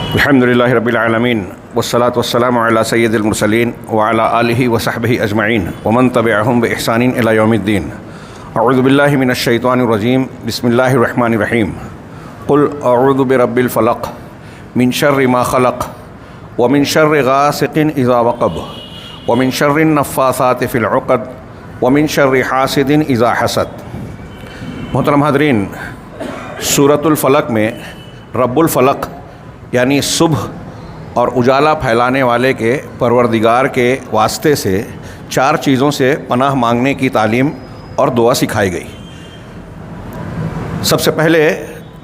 الحمدللہ رب العالمین والصلاة والسلام علی سید المرسلین وعلی آلہ وصحبہ اجمعین ومن تبعہم بإحسان الی یوم الدین۔ اعوذ باللہ من الشیطان الرجیم، بسم اللہ الرحمن الرحیم۔ قل اعوذ برب الفلق من شر ما خلق ومن شر غاسق اذا وقب ومن شر النفاثات فی العقد ومن شر حاسد اذا حسد۔ محترم حاضرین، سورۃ الفلق میں رب الفلق یعنی صبح اور اجالا پھیلانے والے کے پروردگار کے واسطے سے 4 چیزوں سے پناہ مانگنے کی تعلیم اور دعا سکھائی گئی۔ سب سے پہلے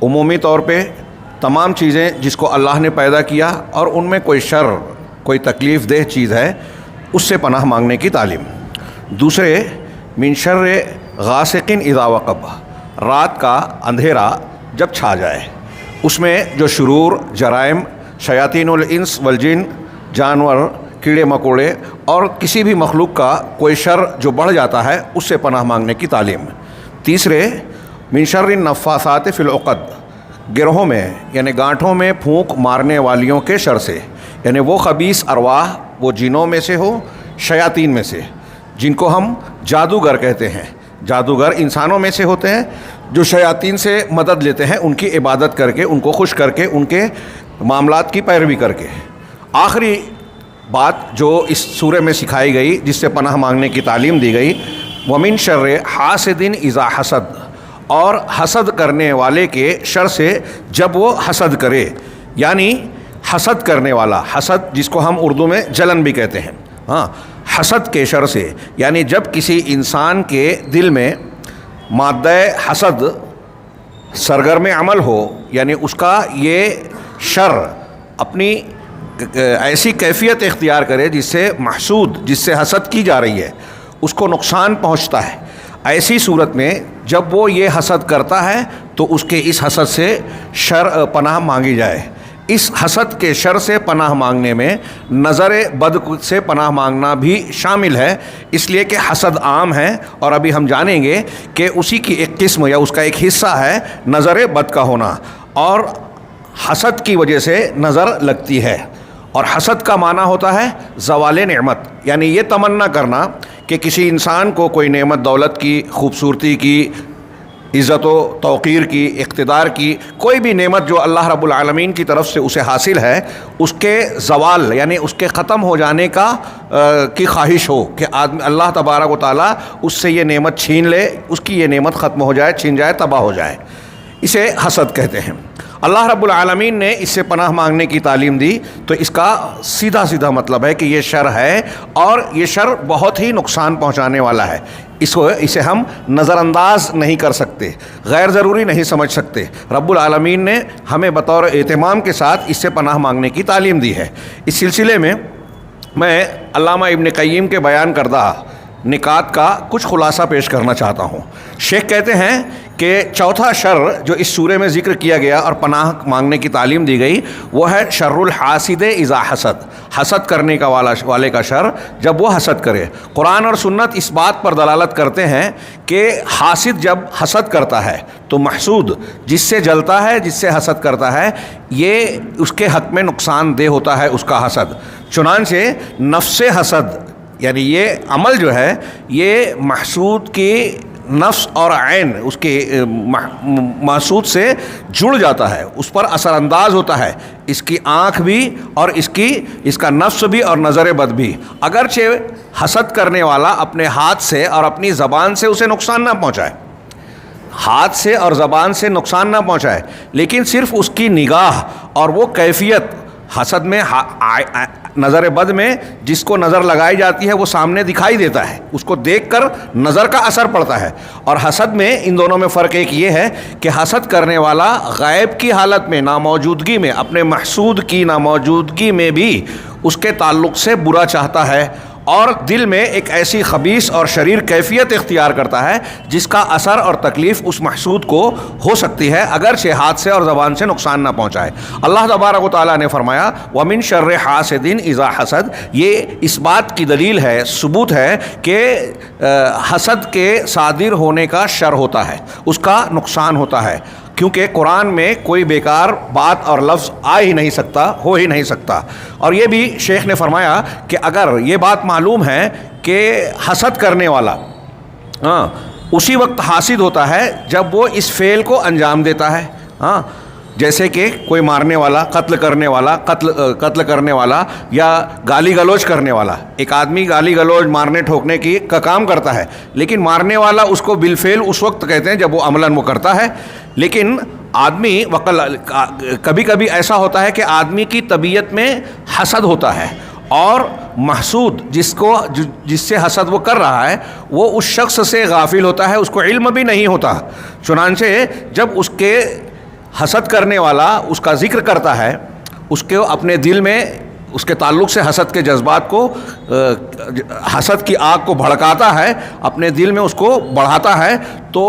عمومی طور پہ تمام چیزیں جس کو اللہ نے پیدا کیا اور ان میں کوئی شر، کوئی تکلیف دہ چیز ہے، اس سے پناہ مانگنے کی تعلیم۔ دوسرے، من شر غاسق اذا وقب، رات کا اندھیرا جب چھا جائے، اس میں جو شرور، جرائم، شیاطین الانس والجن، جانور، کیڑے مکوڑے اور کسی بھی مخلوق کا کوئی شر جو بڑھ جاتا ہے، اس سے پناہ مانگنے کی تعلیم۔ تیسرے، من شر النفاثات فی العقد، گروہوں میں یعنی گانٹھوں میں پھونک مارنے والیوں کے شر سے، یعنی وہ خبیث ارواح، وہ جنوں میں سے ہو، شیاطین میں سے، جن کو ہم جادوگر کہتے ہیں۔ جادوگر انسانوں میں سے ہوتے ہیں جو شیاطین سے مدد لیتے ہیں، ان کی عبادت کر کے، ان کو خوش کر کے، ان کے معاملات کی پیروی کر کے۔ آخری بات جو اس سورہ میں سکھائی گئی، جس سے پناہ مانگنے کی تعلیم دی گئی، وَمِن شَرِّ حَاسِدٍ اِذَا حَسَد، اور حسد کرنے والے کے شر سے جب وہ حسد کرے، یعنی حسد کرنے والا، حسد جس کو ہم اردو میں جلن بھی کہتے ہیں، حسد کے شر سے، یعنی جب کسی انسان کے دل میں مادہ حسد سرگرم عمل ہو، یعنی اس کا یہ شر اپنی ایسی کیفیت اختیار کرے جس سے محسود، جس سے حسد کی جا رہی ہے، اس کو نقصان پہنچتا ہے، ایسی صورت میں جب وہ یہ حسد کرتا ہے تو اس کے اس حسد سے پناہ مانگی جائے۔ اس حسد کے شر سے پناہ مانگنے میں نظر بد سے پناہ مانگنا بھی شامل ہے، اس لیے کہ حسد عام ہے، اور ابھی ہم جانیں گے کہ اسی کی ایک قسم یا اس کا ایک حصہ ہے نظر بد کا ہونا، اور حسد کی وجہ سے نظر لگتی ہے۔ اور حسد کا معنی ہوتا ہے زوال نعمت، یعنی یہ تمنا کرنا کہ کسی انسان کو کوئی نعمت دولت کی، خوبصورتی کی، عزت و توقیر کی، اقتدار کی، کوئی بھی نعمت جو اللہ رب العالمین کی طرف سے اسے حاصل ہے، اس کے زوال یعنی اس کے ختم ہو جانے کی خواہش ہو کہ اللہ تبارک و تعالیٰ اس سے یہ نعمت چھین لے، اس کی یہ نعمت ختم ہو جائے، چھین جائے، تباہ ہو جائے، اسے حسد کہتے ہیں۔ اللہ رب العالمین نے اس سے پناہ مانگنے کی تعلیم دی، تو اس کا سیدھا مطلب ہے کہ یہ شر ہے، اور یہ شر بہت ہی نقصان پہنچانے والا ہے، اسے ہم نظر انداز نہیں کر سکتے، غیر ضروری نہیں سمجھ سکتے۔ رب العالمین نے ہمیں بطور اہتمام کے ساتھ اس سے پناہ مانگنے کی تعلیم دی ہے۔ اس سلسلے میں علامہ ابن قیم کے بیان کردہ نکات کا کچھ خلاصہ پیش کرنا چاہتا ہوں۔ شیخ کہتے ہیں کہ چوتھا شر جو اس سورے میں ذکر کیا گیا اور پناہ مانگنے کی تعلیم دی گئی، وہ ہے شر الحاسد اذا حسد، حسد کرنے کا والے کا شر جب وہ حسد کرے۔ قرآن اور سنت اس بات پر دلالت کرتے ہیں کہ حاسد جب حسد کرتا ہے تو محسود جس سے جلتا ہے، جس سے حسد کرتا ہے، یہ اس کے حق میں نقصان دہ ہوتا ہے اس کا حسد۔ چنانچہ نفس حسد یعنی یہ عمل جو ہے، یہ محسود کی نفس اور عین اس کے محسود سے جڑ جاتا ہے، اس پر اثر انداز ہوتا ہے، اس کی آنکھ بھی اور اس کا نفس بھی اور نظر بد بھی، اگرچہ حسد کرنے والا اپنے ہاتھ سے اور اپنی زبان سے اسے نقصان نہ پہنچائے، ہاتھ سے اور زبان سے نقصان نہ پہنچائے، لیکن صرف اس کی نگاہ اور وہ کیفیت، حسد میں نظر بد میں جس کو نظر لگائی جاتی ہے وہ سامنے دکھائی دیتا ہے، اس کو دیکھ کر نظر کا اثر پڑتا ہے، اور حسد میں ان دونوں میں فرق ایک یہ ہے کہ حسد کرنے والا غائب کی حالت میں، ناموجودگی میں، اپنے محسود کی ناموجودگی میں بھی اس کے تعلق سے برا چاہتا ہے، اور دل میں ایک ایسی خبیث اور شریر کیفیت اختیار کرتا ہے جس کا اثر اور تکلیف اس محسود کو ہو سکتی ہے، اگرچہ ہاتھ سے اور زبان سے نقصان نہ پہنچائے۔ اللہ تبارک و تعالیٰ نے فرمایا وَمِن شَرِّ حَاسِدٍ اِذَا حَسَد، یہ اس بات کی دلیل ہے، ثبوت ہے کہ حسد کے صادر ہونے کا شر ہوتا ہے، اس کا نقصان ہوتا ہے۔ کیونکہ قرآن میں کوئی بیکار بات اور لفظ آ ہی نہیں سکتا، ہو ہی نہیں سکتا۔ اور یہ بھی شیخ نے فرمایا کہ اگر یہ بات معلوم ہے کہ حسد کرنے والا اسی وقت حاسد ہوتا ہے جب وہ اس فعل کو انجام دیتا ہے، جیسے کہ کوئی مارنے والا، قتل کرنے والا یا گالی گلوچ کرنے والا۔ ایک آدمی گالی گلوچ مارنے ٹھوکنے کا کام کرتا ہے، لیکن مارنے والا اس کو بالفعل اس وقت کہتے ہیں جب وہ عملاً وہ کرتا ہے۔ لیکن آدمی کبھی کبھی ایسا ہوتا ہے کہ آدمی کی طبیعت میں حسد ہوتا ہے، اور محسود جس سے حسد وہ کر رہا ہے وہ اس شخص سے غافل ہوتا ہے، اس کو علم بھی نہیں ہوتا۔ چنانچہ جب اس کے حسد کرنے والا اس کا ذکر کرتا ہے، اس کے اپنے دل میں اس کے تعلق سے حسد کے جذبات کو، حسد کی آگ کو بھڑکاتا ہے، اپنے دل میں اس کو بڑھاتا ہے، تو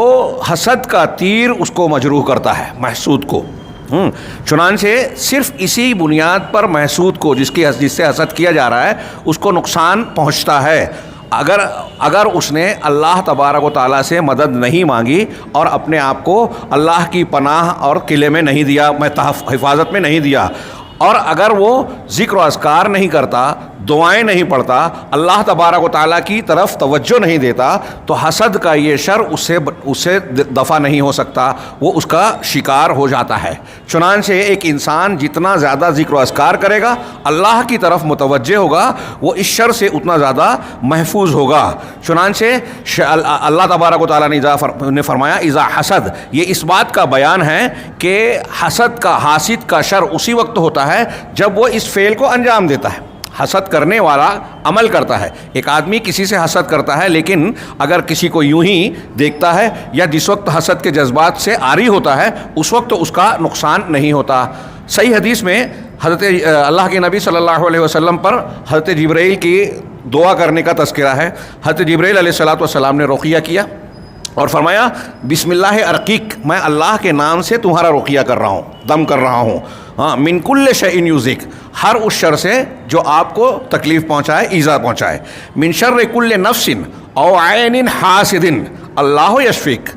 حسد کا تیر اس کو مجروح کرتا ہے، محسود کو۔ چنانچہ صرف اسی بنیاد پر محسود کو جس سے حسد کیا جا رہا ہے اس کو نقصان پہنچتا ہے اگر اس نے اللہ تبارک و تعالیٰ سے مدد نہیں مانگی اور اپنے آپ کو اللہ کی پناہ اور قلعے میں نہیں دیا، حفاظت میں نہیں دیا، اور اگر وہ ذکر و اذکار نہیں کرتا، دعائیں نہیں پڑھتا، اللہ تبارک و تعالیٰ کی طرف توجہ نہیں دیتا، تو حسد کا یہ شر اس سے دفع نہیں ہو سکتا، وہ اس کا شکار ہو جاتا ہے۔ چنانچہ ایک انسان جتنا زیادہ ذکر و اذکار کرے گا، اللہ کی طرف متوجہ ہوگا، وہ اس شر سے اتنا زیادہ محفوظ ہوگا۔ چنانچہ اللہ تبارک و تعالیٰ نے فرمایا اذا حسد، یہ اس بات کا بیان ہے کہ حاسد کا شر اسی وقت ہوتا ہے جب وہ اس فعل کو انجام دیتا ہے۔ حسد کرنے والا عمل کرتا ہے، ایک آدمی کسی سے حسد کرتا ہے، لیکن اگر کسی کو یوں ہی دیکھتا ہے یا جس وقت حسد کے جذبات سے عاری ہوتا ہے اس وقت اس کا نقصان نہیں ہوتا۔ صحیح حدیث میں حضرت اللہ کے نبی صلی اللہ علیہ وسلم پر حضرت جبرائیل کی دعا کرنے کا تذکرہ ہے۔ حضرت جبرائیل علیہ السلام نے رقیہ کیا اور فرمایا بسم اللہ ارقیک، میں اللہ کے نام سے تمہارا رقیہ کر رہا ہوں، دم کر رہا ہوں، من کل شیء یؤذیک، ہر اس شر سے جو آپ کو تکلیف پہنچائے، ایذا پہنچائے، من شر کل نفس او عین حاسد اللہ یشفیک،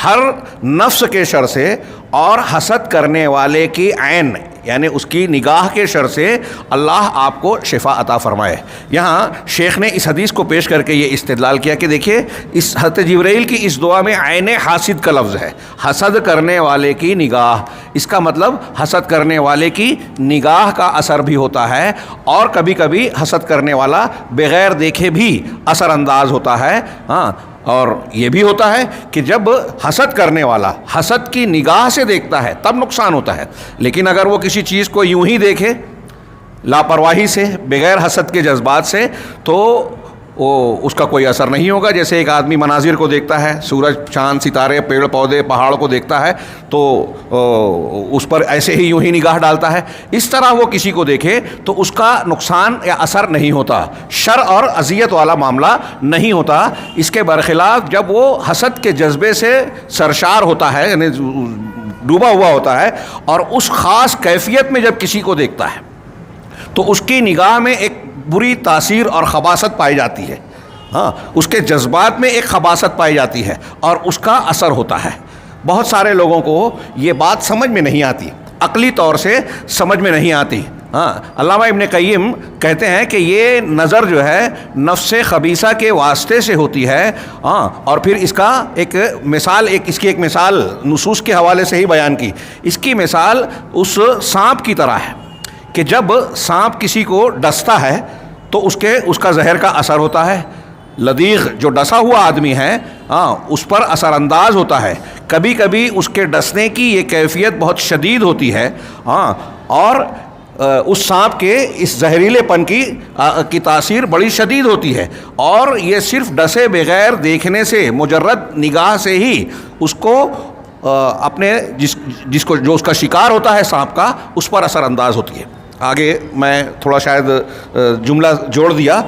ہر نفس کے شر سے اور حسد کرنے والے کی عین یعنی اس کی نگاہ کے شر سے اللہ آپ کو شفا عطا فرمائے۔ یہاں شیخ نے اس حدیث کو پیش کر کے یہ استدلال کیا کہ دیکھیے اس حضرت جبرائیل کی اس دعا میں عین حاسد کا لفظ ہے، حسد کرنے والے کی نگاہ، اس کا مطلب حسد کرنے والے کی نگاہ کا اثر بھی ہوتا ہے، اور کبھی کبھی حسد کرنے والا بغیر دیکھے بھی اثر انداز ہوتا ہے۔ اور یہ بھی ہوتا ہے کہ جب حسد کرنے والا حسد کی نگاہ سے دیکھتا ہے تب نقصان ہوتا ہے، لیکن اگر وہ کسی چیز کو یوں ہی دیکھے لاپرواہی سے، بغیر حسد کے جذبات سے، تو اس کا کوئی اثر نہیں ہوگا۔ جیسے ایک آدمی مناظر کو دیکھتا ہے، سورج، چاند، ستارے، پیڑ پودے، پہاڑ کو دیکھتا ہے تو اس پر ایسے ہی یوں ہی نگاہ ڈالتا ہے، اس طرح وہ کسی کو دیکھے تو اس کا نقصان یا اثر نہیں ہوتا، شر اور اذیت والا معاملہ نہیں ہوتا۔ اس کے برخلاف جب وہ حسد کے جذبے سے سرشار ہوتا ہے، یعنی ڈوبا ہوا ہوتا ہے، اور اس خاص کیفیت میں جب کسی کو دیکھتا ہے تو اس کی نگاہ میں ایک بری تاثیر اور خباثت پائی جاتی ہے، اس کے جذبات میں ایک خباثت پائی جاتی ہے اور اس کا اثر ہوتا ہے۔ بہت سارے لوگوں کو یہ بات سمجھ میں نہیں آتی، عقلی طور سے سمجھ میں نہیں آتی۔ علامہ ابن قیم کہتے ہیں کہ یہ نظر جو ہے نفس خبیثہ کے واسطے سے ہوتی ہے، اور پھر اس کی ایک مثال نصوص کے حوالے سے ہی بیان کی۔ اس کی مثال اس سانپ کی طرح ہے کہ جب سانپ کسی کو ڈستا ہے تو اس کا زہر کا اثر ہوتا ہے، لدیغ جو ڈسا ہوا آدمی ہے اس پر اثر انداز ہوتا ہے، کبھی کبھی اس کے ڈسنے کی یہ کیفیت بہت شدید ہوتی ہے، اور اس سانپ کے اس زہریلے پن کی تاثیر بڑی شدید ہوتی ہے، اور یہ صرف ڈسے بغیر دیکھنے سے، مجرد نگاہ سے ہی اس کو اپنے جو اس کا شکار ہوتا ہے سانپ کا، اس پر اثر انداز ہوتی ہے۔ آگے میں تھوڑا شاید جملہ جوڑ دیا،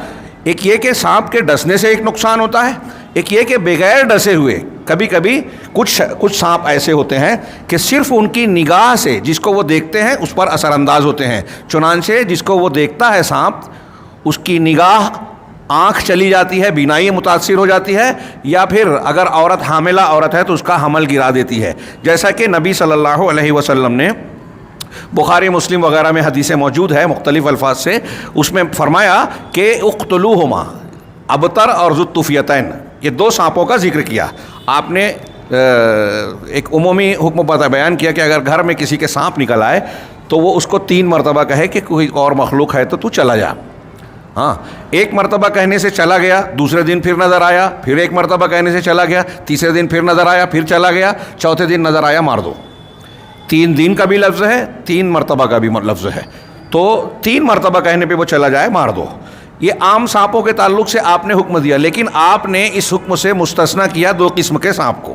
ایک یہ کہ سانپ کے ڈسنے سے ایک نقصان ہوتا ہے، ایک یہ کہ بغیر ڈسے ہوئے کبھی کبھی کچھ سانپ ایسے ہوتے ہیں کہ صرف ان کی نگاہ سے جس کو وہ دیکھتے ہیں اس پر اثر انداز ہوتے ہیں۔ چنانچہ جس کو وہ دیکھتا ہے سانپ، اس کی نگاہ آنکھ چلی جاتی ہے، بینائی متاثر ہو جاتی ہے، یا پھر اگر عورت حاملہ عورت ہے تو اس کا حمل گرا دیتی ہے. جیسا کہ نبی صلی اللہ علیہ وسلم نے بخاری مسلم وغیرہ میں حدیثیں موجود ہے مختلف الفاظ سے، اس میں فرمایا کہ اقتلوہما، ابتر اور ذو الطفیتین، یہ دو سانپوں کا ذکر کیا. آپ نے ایک عمومی حکم پتہ بیان کیا کہ اگر گھر میں کسی کے سانپ نکل آئے تو وہ اس کو 3 مرتبہ کہے کہ کوئی اور مخلوق ہے تو چلا جا. ہاں، ایک مرتبہ کہنے سے چلا گیا، دوسرے دن پھر نظر آیا، پھر ایک مرتبہ کہنے سے چلا گیا، تیسرے دن پھر نظر آیا، پھر چلا گیا، چوتھے دن نظر آیا، مار دو. 3 دن کا بھی لفظ ہے، 3 مرتبہ کا بھی لفظ ہے. تو 3 مرتبہ کہنے پہ وہ چلا جائے، مار دو. یہ عام سانپوں کے تعلق سے آپ نے حکم دیا، لیکن آپ نے اس حکم سے مستثنیٰ کیا 2 قسم کے سانپ کو.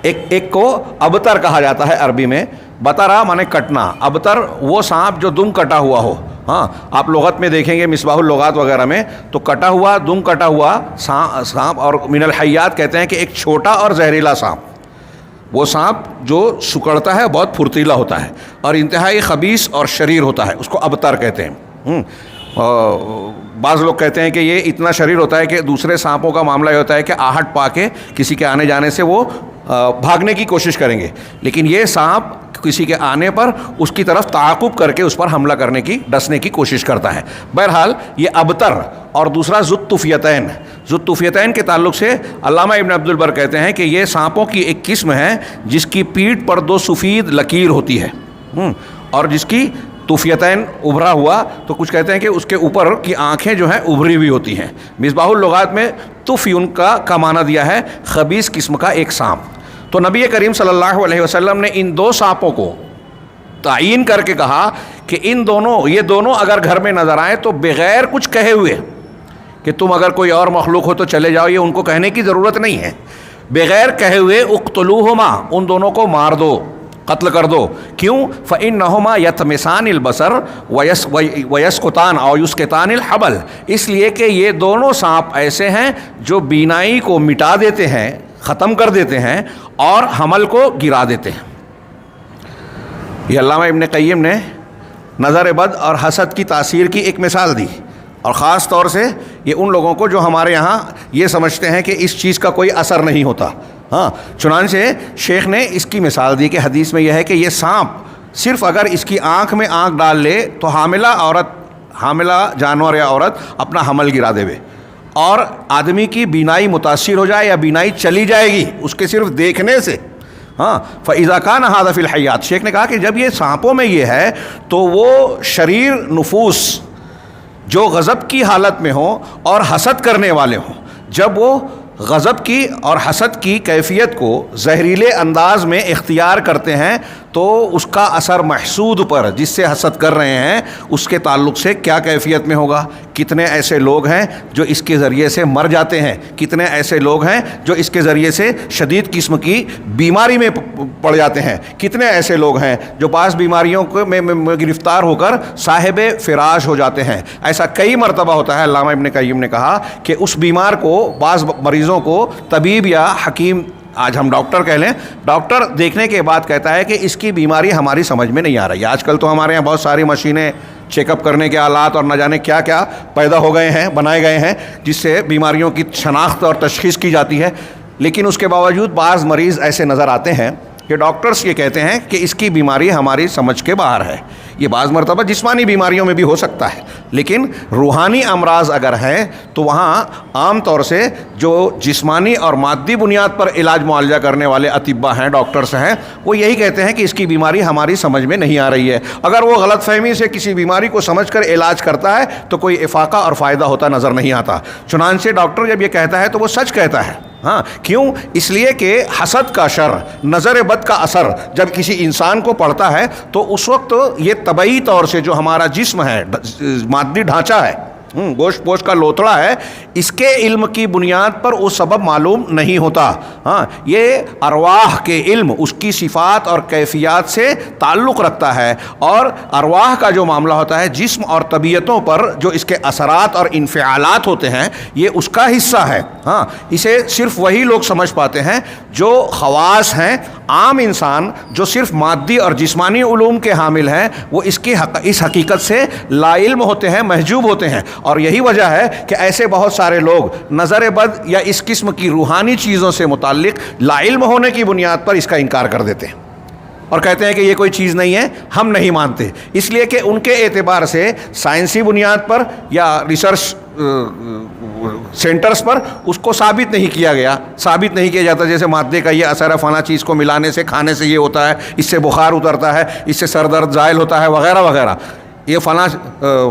ایک کو ابتر کہا جاتا ہے عربی میں، بترا مانے کٹنا. ابتر وہ سانپ جو دم کٹا ہوا ہو. ہاں، آپ لغت میں دیکھیں گے مصباح اللغات وغیرہ میں تو کٹا ہوا، دم کٹا ہوا سانپ، اور من الحیات کہتے ہیں کہ ایک چھوٹا اور زہریلا سانپ. وہ سانپ جو سکڑتا ہے بہت پھرتیلا ہوتا ہے اور انتہائی خبیث اور شریر ہوتا ہے، اس کو ابتر کہتے ہیں. بعض لوگ کہتے ہیں کہ یہ اتنا شریر ہوتا ہے کہ دوسرے سانپوں کا معاملہ یہ ہوتا ہے کہ آہٹ پا کے کسی کے آنے جانے سے وہ بھاگنے کی کوشش کریں گے، لیکن یہ سانپ کسی کے آنے پر اس کی طرف تعاقب کر کے اس پر حملہ کرنے کی، ڈسنے کی کوشش کرتا ہے. بہرحال یہ ابتر اور دوسرا ذو الطفیتین. ذو الطفیتین کے تعلق سے علامہ ابن عبد البر کہتے ہیں کہ یہ سانپوں کی ایک قسم ہے جس کی پیٹھ پر 2 سفید لکیر ہوتی ہے، اور جس کی طفیتین ابھرا ہوا، تو کچھ کہتے ہیں کہ اس کے اوپر کی آنکھیں جو ہیں ابھری ہوئی ہوتی ہیں. مصباح اللغات میں طفیون کا معنی دیا ہے خبیث قسم کا ایک سانپ. تو نبی کریم صلی اللہ علیہ وسلم نے ان 2 سانپوں کو تعین کر کے کہا کہ یہ دونوں اگر گھر میں نظر آئیں تو بغیر کچھ کہے ہوئے کہ تم اگر کوئی اور مخلوق ہو تو چلے جاؤ، یہ ان کو کہنے کی ضرورت نہیں ہے. بغیر کہے ہوئے اقتلوہما، ان دونوں کو مار دو، قتل کر دو. کیوں؟ فإنہما یطمسان البصر ویسقطان او یسقطان الحبل، اس لیے کہ یہ دونوں سانپ ایسے ہیں جو بینائی کو مٹا دیتے ہیں، ختم کر دیتے ہیں، اور حمل کو گرا دیتے ہیں. یہ علامہ ابن قیم نے نظر بد اور حسد کی تاثیر کی ایک مثال دی، اور خاص طور سے یہ ان لوگوں کو جو ہمارے یہاں یہ سمجھتے ہیں کہ اس چیز کا کوئی اثر نہیں ہوتا. ہاں، چنانچہ شیخ نے اس کی مثال دی کہ حدیث میں یہ ہے کہ یہ سانپ صرف اگر اس کی آنکھ میں آنکھ ڈال لے تو حاملہ جانور یا عورت اپنا حمل گرا دے، اور آدمی کی بینائی متاثر ہو جائے یا بینائی چلی جائے گی اس کے صرف دیکھنے سے. ہاں، فَإِذَا كَانَ هَذَا فِي الْحَيَّاتِ، شیخ نے کہا کہ جب یہ سانپوں میں یہ ہے تو وہ شریر نفوس جو غضب کی حالت میں ہوں اور حسد کرنے والے ہوں، جب وہ غضب کی اور حسد کی کیفیت کو زہریلے انداز میں اختیار کرتے ہیں تو اس کا اثر محسود پر، جس سے حسد کر رہے ہیں، اس کے تعلق سے کیا کیفیت میں ہوگا. کتنے ایسے لوگ ہیں جو اس کے ذریعے سے مر جاتے ہیں، کتنے ایسے لوگ ہیں جو اس کے ذریعے سے شدید قسم کی بیماری میں پڑ جاتے ہیں، کتنے ایسے لوگ ہیں جو بعض بیماریوں میں گرفتار ہو کر صاحب فراش ہو جاتے ہیں. ایسا کئی مرتبہ ہوتا ہے. علامہ ابن قیم نے کہا کہ اس بیمار کو، بعض مریضوں کو طبیب یا حکیم، آج ہم ڈاکٹر کہہ لیں، ڈاکٹر دیکھنے کے بعد کہتا ہے کہ اس کی بیماری ہماری سمجھ میں نہیں آ رہی. آج کل تو ہمارے یہاں بہت ساری مشینیں، چیک اپ کرنے کے آلات اور نہ جانے کیا کیا پیدا ہو گئے ہیں، بنائے گئے ہیں، جس سے بیماریوں کی شناخت اور تشخیص کی جاتی ہے. لیکن اس کے باوجود بعض مریض ایسے نظر آتے ہیں کہ ڈاکٹرز یہ کہتے ہیں کہ اس کی بیماری ہماری سمجھ کے باہر ہے. یہ بعض مرتبہ جسمانی بیماریوں میں بھی ہو سکتا ہے، لیکن روحانی امراض اگر ہیں تو وہاں عام طور سے جو جسمانی اور مادی بنیاد پر علاج معالجہ کرنے والے اطباء ہیں، ڈاکٹرز ہیں، وہ یہی کہتے ہیں کہ اس کی بیماری ہماری سمجھ میں نہیں آ رہی ہے. اگر وہ غلط فہمی سے کسی بیماری کو سمجھ کر علاج کرتا ہے تو کوئی افاقہ اور فائدہ ہوتا نظر نہیں آتا. چنانچہ ڈاکٹر جب یہ کہتا ہے تو وہ سچ کہتا ہے. ہاں، کیوں؟ اس لیے کہ حسد کا شر، نظر بد کا اثر جب کسی انسان کو پڑتا ہے تو اس وقت یہ طبعی طور سے جو ہمارا جسم ہے، مادی ڈھانچہ ہے، گوشت پوش کا لوتھڑا ہے، اس کے علم کی بنیاد پر وہ سبب معلوم نہیں ہوتا. ہاں، یہ ارواح کے علم، اس کی صفات اور کیفیات سے تعلق رکھتا ہے، اور ارواح کا جو معاملہ ہوتا ہے جسم اور طبیعتوں پر جو اس کے اثرات اور انفعالات ہوتے ہیں، یہ اس کا حصہ ہے. ہاں، اسے صرف وہی لوگ سمجھ پاتے ہیں جو خواص ہیں، عام انسان جو صرف مادی اور جسمانی علوم کے حامل ہیں وہ اس حقیقت سے لا علم ہوتے ہیں، محجوب ہوتے ہیں، اور یہی وجہ ہے کہ ایسے بہت سارے لوگ نظر بد یا اس قسم کی روحانی چیزوں سے متعلق لا علم ہونے کی بنیاد پر اس کا انکار کر دیتے ہیں اور کہتے ہیں کہ یہ کوئی چیز نہیں ہے، ہم نہیں مانتے، اس لیے کہ ان کے اعتبار سے سائنسی بنیاد پر یا ریسرچ سینٹرز پر اس کو ثابت نہیں کیا جاتا جیسے مادے کا یہ اثر ہے، فلاں چیز کو ملانے سے کھانے سے یہ ہوتا ہے، اس سے بخار اترتا ہے، اس سے سر درد زائل ہوتا ہے وغیرہ وغیرہ، یہ فلاں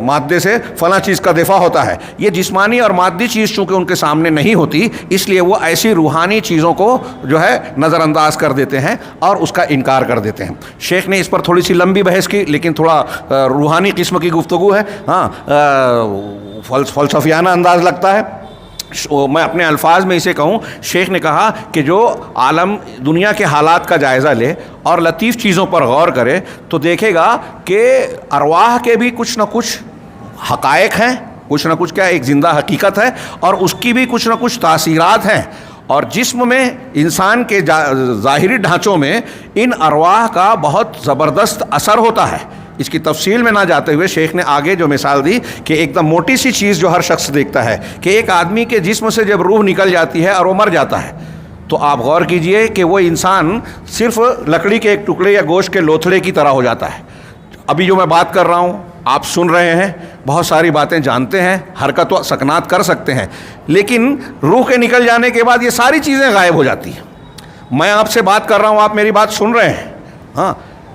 مادے سے فلاں چیز کا دفاع ہوتا ہے۔ یہ جسمانی اور مادی چیز چونکہ ان کے سامنے نہیں ہوتی، اس لیے وہ ایسی روحانی چیزوں کو جو ہے نظر انداز کر دیتے ہیں اور اس کا انکار کر دیتے ہیں۔ شیخ نے اس پر تھوڑی سی لمبی بحث کی، لیکن تھوڑا روحانی قسم کی گفتگو ہے، فلسفیانہ انداز لگتا ہے۔ میں اپنے الفاظ میں اسے کہوں، شیخ نے کہا کہ جو عالم دنیا کے حالات کا جائزہ لے اور لطیف چیزوں پر غور کرے تو دیکھے گا کہ ارواح کے بھی کچھ نہ کچھ حقائق ہیں، کچھ نہ کچھ کیا ایک زندہ حقیقت ہے، اور اس کی بھی کچھ نہ کچھ تاثیرات ہیں، اور جسم میں انسان کے ظاہری ڈھانچوں میں ان ارواح کا بہت زبردست اثر ہوتا ہے۔ اس کی تفصیل میں نہ جاتے ہوئے شیخ نے آگے جو مثال دی کہ ایک دم موٹی سی چیز جو ہر شخص دیکھتا ہے کہ ایک آدمی کے جسم سے جب روح نکل جاتی ہے اور وہ مر جاتا ہے تو آپ غور کیجئے کہ وہ انسان صرف لکڑی کے ایک ٹکڑے یا گوشت کے لوتھڑے کی طرح ہو جاتا ہے۔ ابھی جو میں بات کر رہا ہوں آپ سن رہے ہیں، بہت ساری باتیں جانتے ہیں، حرکت و سکنات کر سکتے ہیں، لیکن روح کے نکل جانے کے بعد یہ ساری چیزیں غائب ہو جاتی ہیں۔ میں آپ سے بات کر رہا ہوں، آپ میری بات سن رہے ہیں،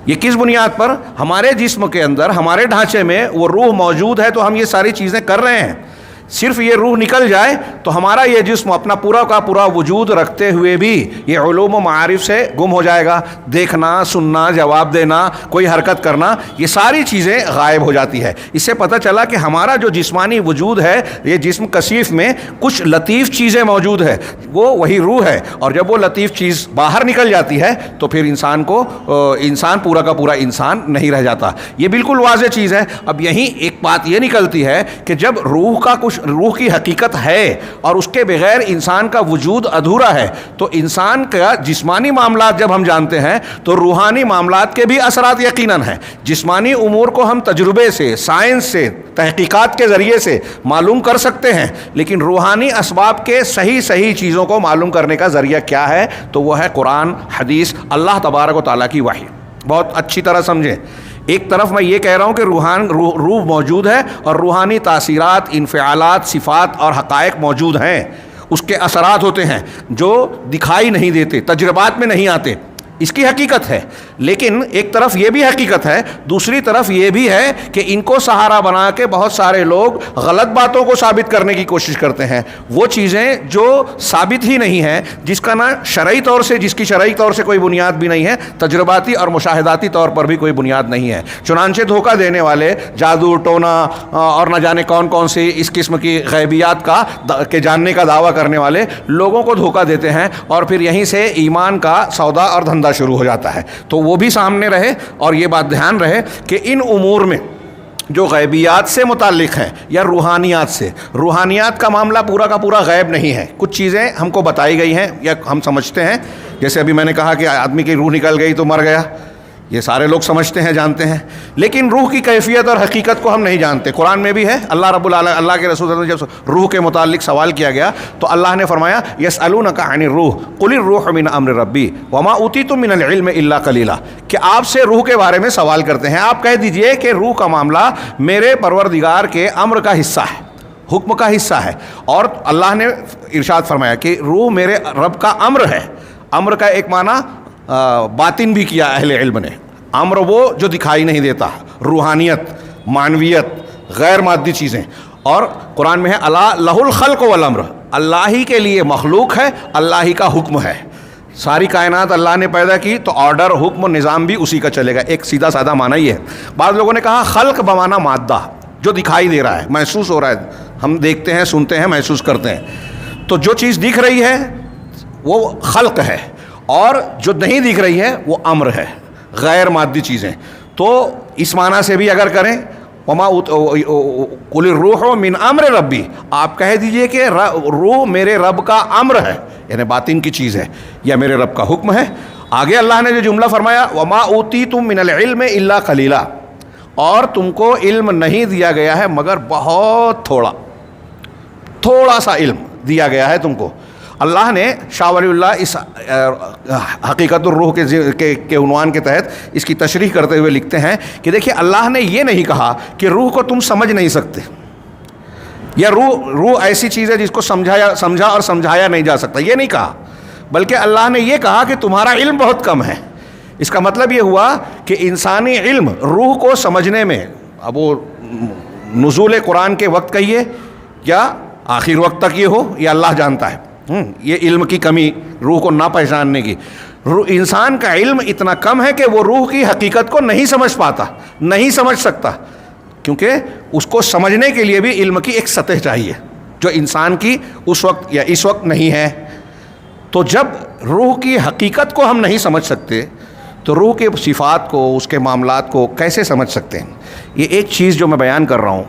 یہ کس بنیاد پر؟ ہمارے جسم کے اندر ہمارے ڈھانچے میں وہ روح موجود ہے تو ہم یہ ساری چیزیں کر رہے ہیں۔ صرف یہ روح نکل جائے تو ہمارا یہ جسم اپنا پورا کا پورا وجود رکھتے ہوئے بھی یہ علوم و معارف سے گم ہو جائے گا۔ دیکھنا، سننا، جواب دینا، کوئی حرکت کرنا، یہ ساری چیزیں غائب ہو جاتی ہے۔ اس سے پتہ چلا کہ ہمارا جو جسمانی وجود ہے، یہ جسم کثیف میں کچھ لطیف چیزیں موجود ہے، وہ وہی روح ہے، اور جب وہ لطیف چیز باہر نکل جاتی ہے تو پھر انسان پورا کا پورا انسان نہیں رہ جاتا۔ یہ بالکل واضح چیز ہے۔ اب یہیں ایک بات یہ نکلتی ہے کہ جب روح کی حقیقت ہے اور اس کے بغیر انسان کا وجود ادھورا ہے، تو انسان کا جسمانی معاملات جب ہم جانتے ہیں تو روحانی معاملات کے بھی اثرات یقیناً ہیں۔ جسمانی امور کو ہم تجربے سے، سائنس سے، تحقیقات کے ذریعے سے معلوم کر سکتے ہیں، لیکن روحانی اسباب کے صحیح چیزوں کو معلوم کرنے کا ذریعہ کیا ہے؟ تو وہ ہے قرآن، حدیث، اللہ تبارک و تعالیٰ کی وحی۔ بہت اچھی طرح سمجھیں۔ ایک طرف میں یہ کہہ رہا ہوں کہ روح موجود ہے اور روحانی تاثیرات، انفعالات، صفات اور حقائق موجود ہیں، اس کے اثرات ہوتے ہیں جو دکھائی نہیں دیتے، تجربات میں نہیں آتے، اس کی حقیقت ہے۔ لیکن ایک طرف یہ بھی حقیقت ہے، دوسری طرف یہ بھی ہے کہ ان کو سہارا بنا کے بہت سارے لوگ غلط باتوں کو ثابت کرنے کی کوشش کرتے ہیں، وہ چیزیں جو ثابت ہی نہیں ہیں، جس کی شرعی طور سے کوئی بنیاد بھی نہیں ہے، تجرباتی اور مشاہداتی طور پر بھی کوئی بنیاد نہیں ہے۔ چنانچہ دھوکہ دینے والے، جادو ٹونا اور نہ جانے کون کون سی اس قسم کی غیبیات کے جاننے کا دعویٰ کرنے والے لوگوں کو دھوکہ دیتے ہیں، اور پھر یہیں سے ایمان کا سودا اور دھندا شروع ہو جاتا ہے۔ تو وہ بھی سامنے رہے، اور یہ بات دھیان رہے کہ ان امور میں جو غیبیات سے متعلق ہیں یا روحانیات کا معاملہ پورا کا پورا غیب نہیں ہے۔ کچھ چیزیں ہم کو بتائی گئی ہیں یا ہم سمجھتے ہیں، جیسے ابھی میں نے کہا کہ آدمی کی روح نکل گئی تو مر گیا، یہ سارے لوگ سمجھتے ہیں، جانتے ہیں، لیکن روح کی کیفیت اور حقیقت کو ہم نہیں جانتے۔ قرآن میں بھی ہے، اللہ کے رسول نے جب روح کے متعلق سوال کیا گیا تو اللہ نے فرمایا یسألونک عن الروح قل الروح من امر ربی وما اوتیتم من العلم الا قلیلا، کہ آپ سے روح کے بارے میں سوال کرتے ہیں، آپ کہہ دیجئے کہ روح کا معاملہ میرے پروردگار کے امر کا حصہ ہے، حکم کا حصہ ہے۔ اور اللہ نے ارشاد فرمایا کہ روح میرے رب کا امر ہے۔ امر کا ایک معنی باطن بھی کیا اہل علم نے، امر وہ جو دکھائی نہیں دیتا، روحانیت، معنویت، غیر مادی چیزیں۔ اور قرآن میں ہے الا لہ الخلق والامر، اللہ ہی کے لیے مخلوق ہے، اللہ ہی کا حکم ہے۔ ساری کائنات اللہ نے پیدا کی تو آرڈر، حکم، نظام بھی اسی کا چلے گا۔ ایک سیدھا سادہ معنی یہ ہے۔ بعض لوگوں نے کہا خلق بمعنی مادہ، جو دکھائی دے رہا ہے، محسوس ہو رہا ہے، ہم دیکھتے ہیں، سنتے ہیں، محسوس کرتے ہیں، تو جو چیز دکھ رہی ہے وہ خلق ہے، اور جو نہیں دکھ رہی ہے وہ امر ہے، غیر مادی چیزیں۔ تو اس معنی سے بھی اگر کریں وما قل الروح من امر ربی، آپ کہہ دیجئے کہ روح میرے رب کا امر ہے، یعنی باطن کی چیز ہے، یا میرے رب کا حکم ہے۔ آگے اللہ نے جو جملہ فرمایا وما اوتیتم من العلم الا قلیلا، اور تم کو علم نہیں دیا گیا ہے مگر بہت تھوڑا سا علم دیا گیا ہے تم کو۔ اللہ نے شاہ ولی اللہ اس حقیقت الروح کے عنوان کے تحت اس کی تشریح کرتے ہوئے لکھتے ہیں کہ دیکھیے اللہ نے یہ نہیں کہا کہ روح کو تم سمجھ نہیں سکتے، یا روح ایسی چیز ہے جس کو سمجھا اور سمجھایا نہیں جا سکتا، یہ نہیں کہا، بلکہ اللہ نے یہ کہا کہ تمہارا علم بہت کم ہے۔ اس کا مطلب یہ ہوا کہ انسانی علم روح کو سمجھنے میں، اب وہ نزول قرآن کے وقت کہیے یا آخر وقت تک یہ ہو، یہ اللہ جانتا ہے، یہ علم کی کمی روح کو نہ پہچاننے کی۔ انسان کا علم اتنا کم ہے کہ وہ روح کی حقیقت کو نہیں سمجھ پاتا، نہیں سمجھ سکتا، کیونکہ اس کو سمجھنے کے لیے بھی علم کی ایک سطح چاہیے جو انسان کی اس وقت یا اس وقت نہیں ہے۔ تو جب روح کی حقیقت کو ہم نہیں سمجھ سکتے تو روح کے صفات کو، اس کے معاملات کو کیسے سمجھ سکتے ہیں؟ یہ ایک چیز جو میں بیان کر رہا ہوں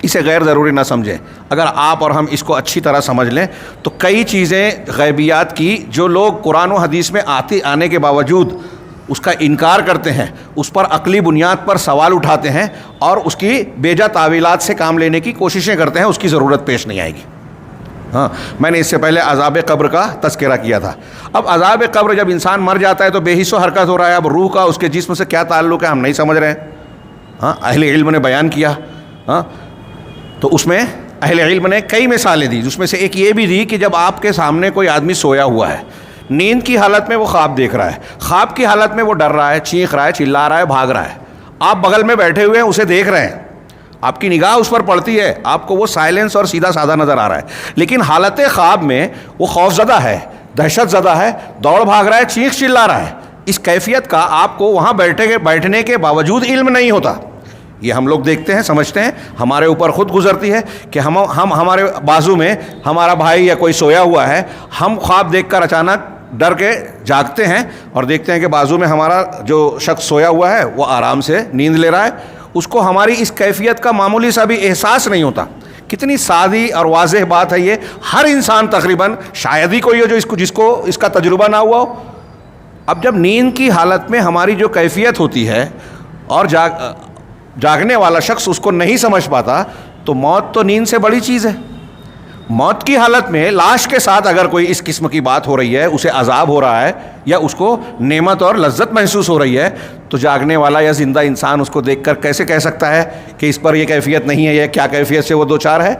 اسے غیر ضروری نہ سمجھیں۔ اگر آپ اور ہم اس کو اچھی طرح سمجھ لیں تو کئی چیزیں غیبیات کی جو لوگ قرآن و حدیث میں آنے کے باوجود اس کا انکار کرتے ہیں، اس پر عقلی بنیاد پر سوال اٹھاتے ہیں اور اس کی بیجا تعویلات سے کام لینے کی کوششیں کرتے ہیں، اس کی ضرورت پیش نہیں آئے گی۔ ہاں، میں نے اس سے پہلے عذاب قبر کا تذکرہ کیا تھا۔ اب عذاب قبر جب انسان مر جاتا ہے تو بے حس و حرکت ہو رہا ہے، اب روح کا اس کے جسم سے کیا تعلق ہے ہم نہیں سمجھ رہے ہیں۔ ہاں، اہل علم نے بیان کیا، ہاں، تو اس میں اہل علم نے کئی مثالیں دی، جس میں سے ایک یہ بھی دی کہ جب آپ کے سامنے کوئی آدمی سویا ہوا ہے، نیند کی حالت میں وہ خواب دیکھ رہا ہے، خواب کی حالت میں وہ ڈر رہا ہے، چیخ رہا ہے، چلا رہا ہے، بھاگ رہا ہے، آپ بغل میں بیٹھے ہوئے ہیں، اسے دیکھ رہے ہیں، آپ کی نگاہ اس پر پڑتی ہے، آپ کو وہ سائلنس اور سیدھا سادہ نظر آ رہا ہے، لیکن حالت خواب میں وہ خوف زدہ ہے، دہشت زدہ ہے، دوڑ بھاگ رہا ہے، چیخ چلا رہا ہے۔ اس کیفیت کا آپ کو وہاں بیٹھنے کے باوجود علم نہیں ہوتا۔ یہ ہم لوگ دیکھتے ہیں، سمجھتے ہیں، ہمارے اوپر خود گزرتی ہے کہ ہم ہمارے بازو میں ہمارا بھائی یا کوئی سویا ہوا ہے، ہم خواب دیکھ کر اچانک ڈر کے جاگتے ہیں اور دیکھتے ہیں کہ بازو میں ہمارا جو شخص سویا ہوا ہے وہ آرام سے نیند لے رہا ہے، اس کو ہماری اس کیفیت کا معمولی سا بھی احساس نہیں ہوتا۔ کتنی سادی اور واضح بات ہے یہ، ہر انسان تقریباً، شاید ہی کوئی ہو جو جس کو اس کا تجربہ نہ ہوا ہو۔ اب جب نیند کی حالت میں ہماری جو کیفیت ہوتی ہے اور جاگنے والا شخص اس کو نہیں سمجھ پاتا تو موت تو نیند سے بڑی چیز ہے۔ موت کی حالت میں لاش کے ساتھ اگر کوئی اس قسم کی بات ہو رہی ہے، اسے عذاب ہو رہا ہے یا اس کو نعمت اور لذت محسوس ہو رہی ہے، تو جاگنے والا یا زندہ انسان اس کو دیکھ کر کیسے کہہ سکتا ہے کہ اس پر یہ کیفیت نہیں ہے، یا کیا کیفیت سے وہ دو چار ہے؟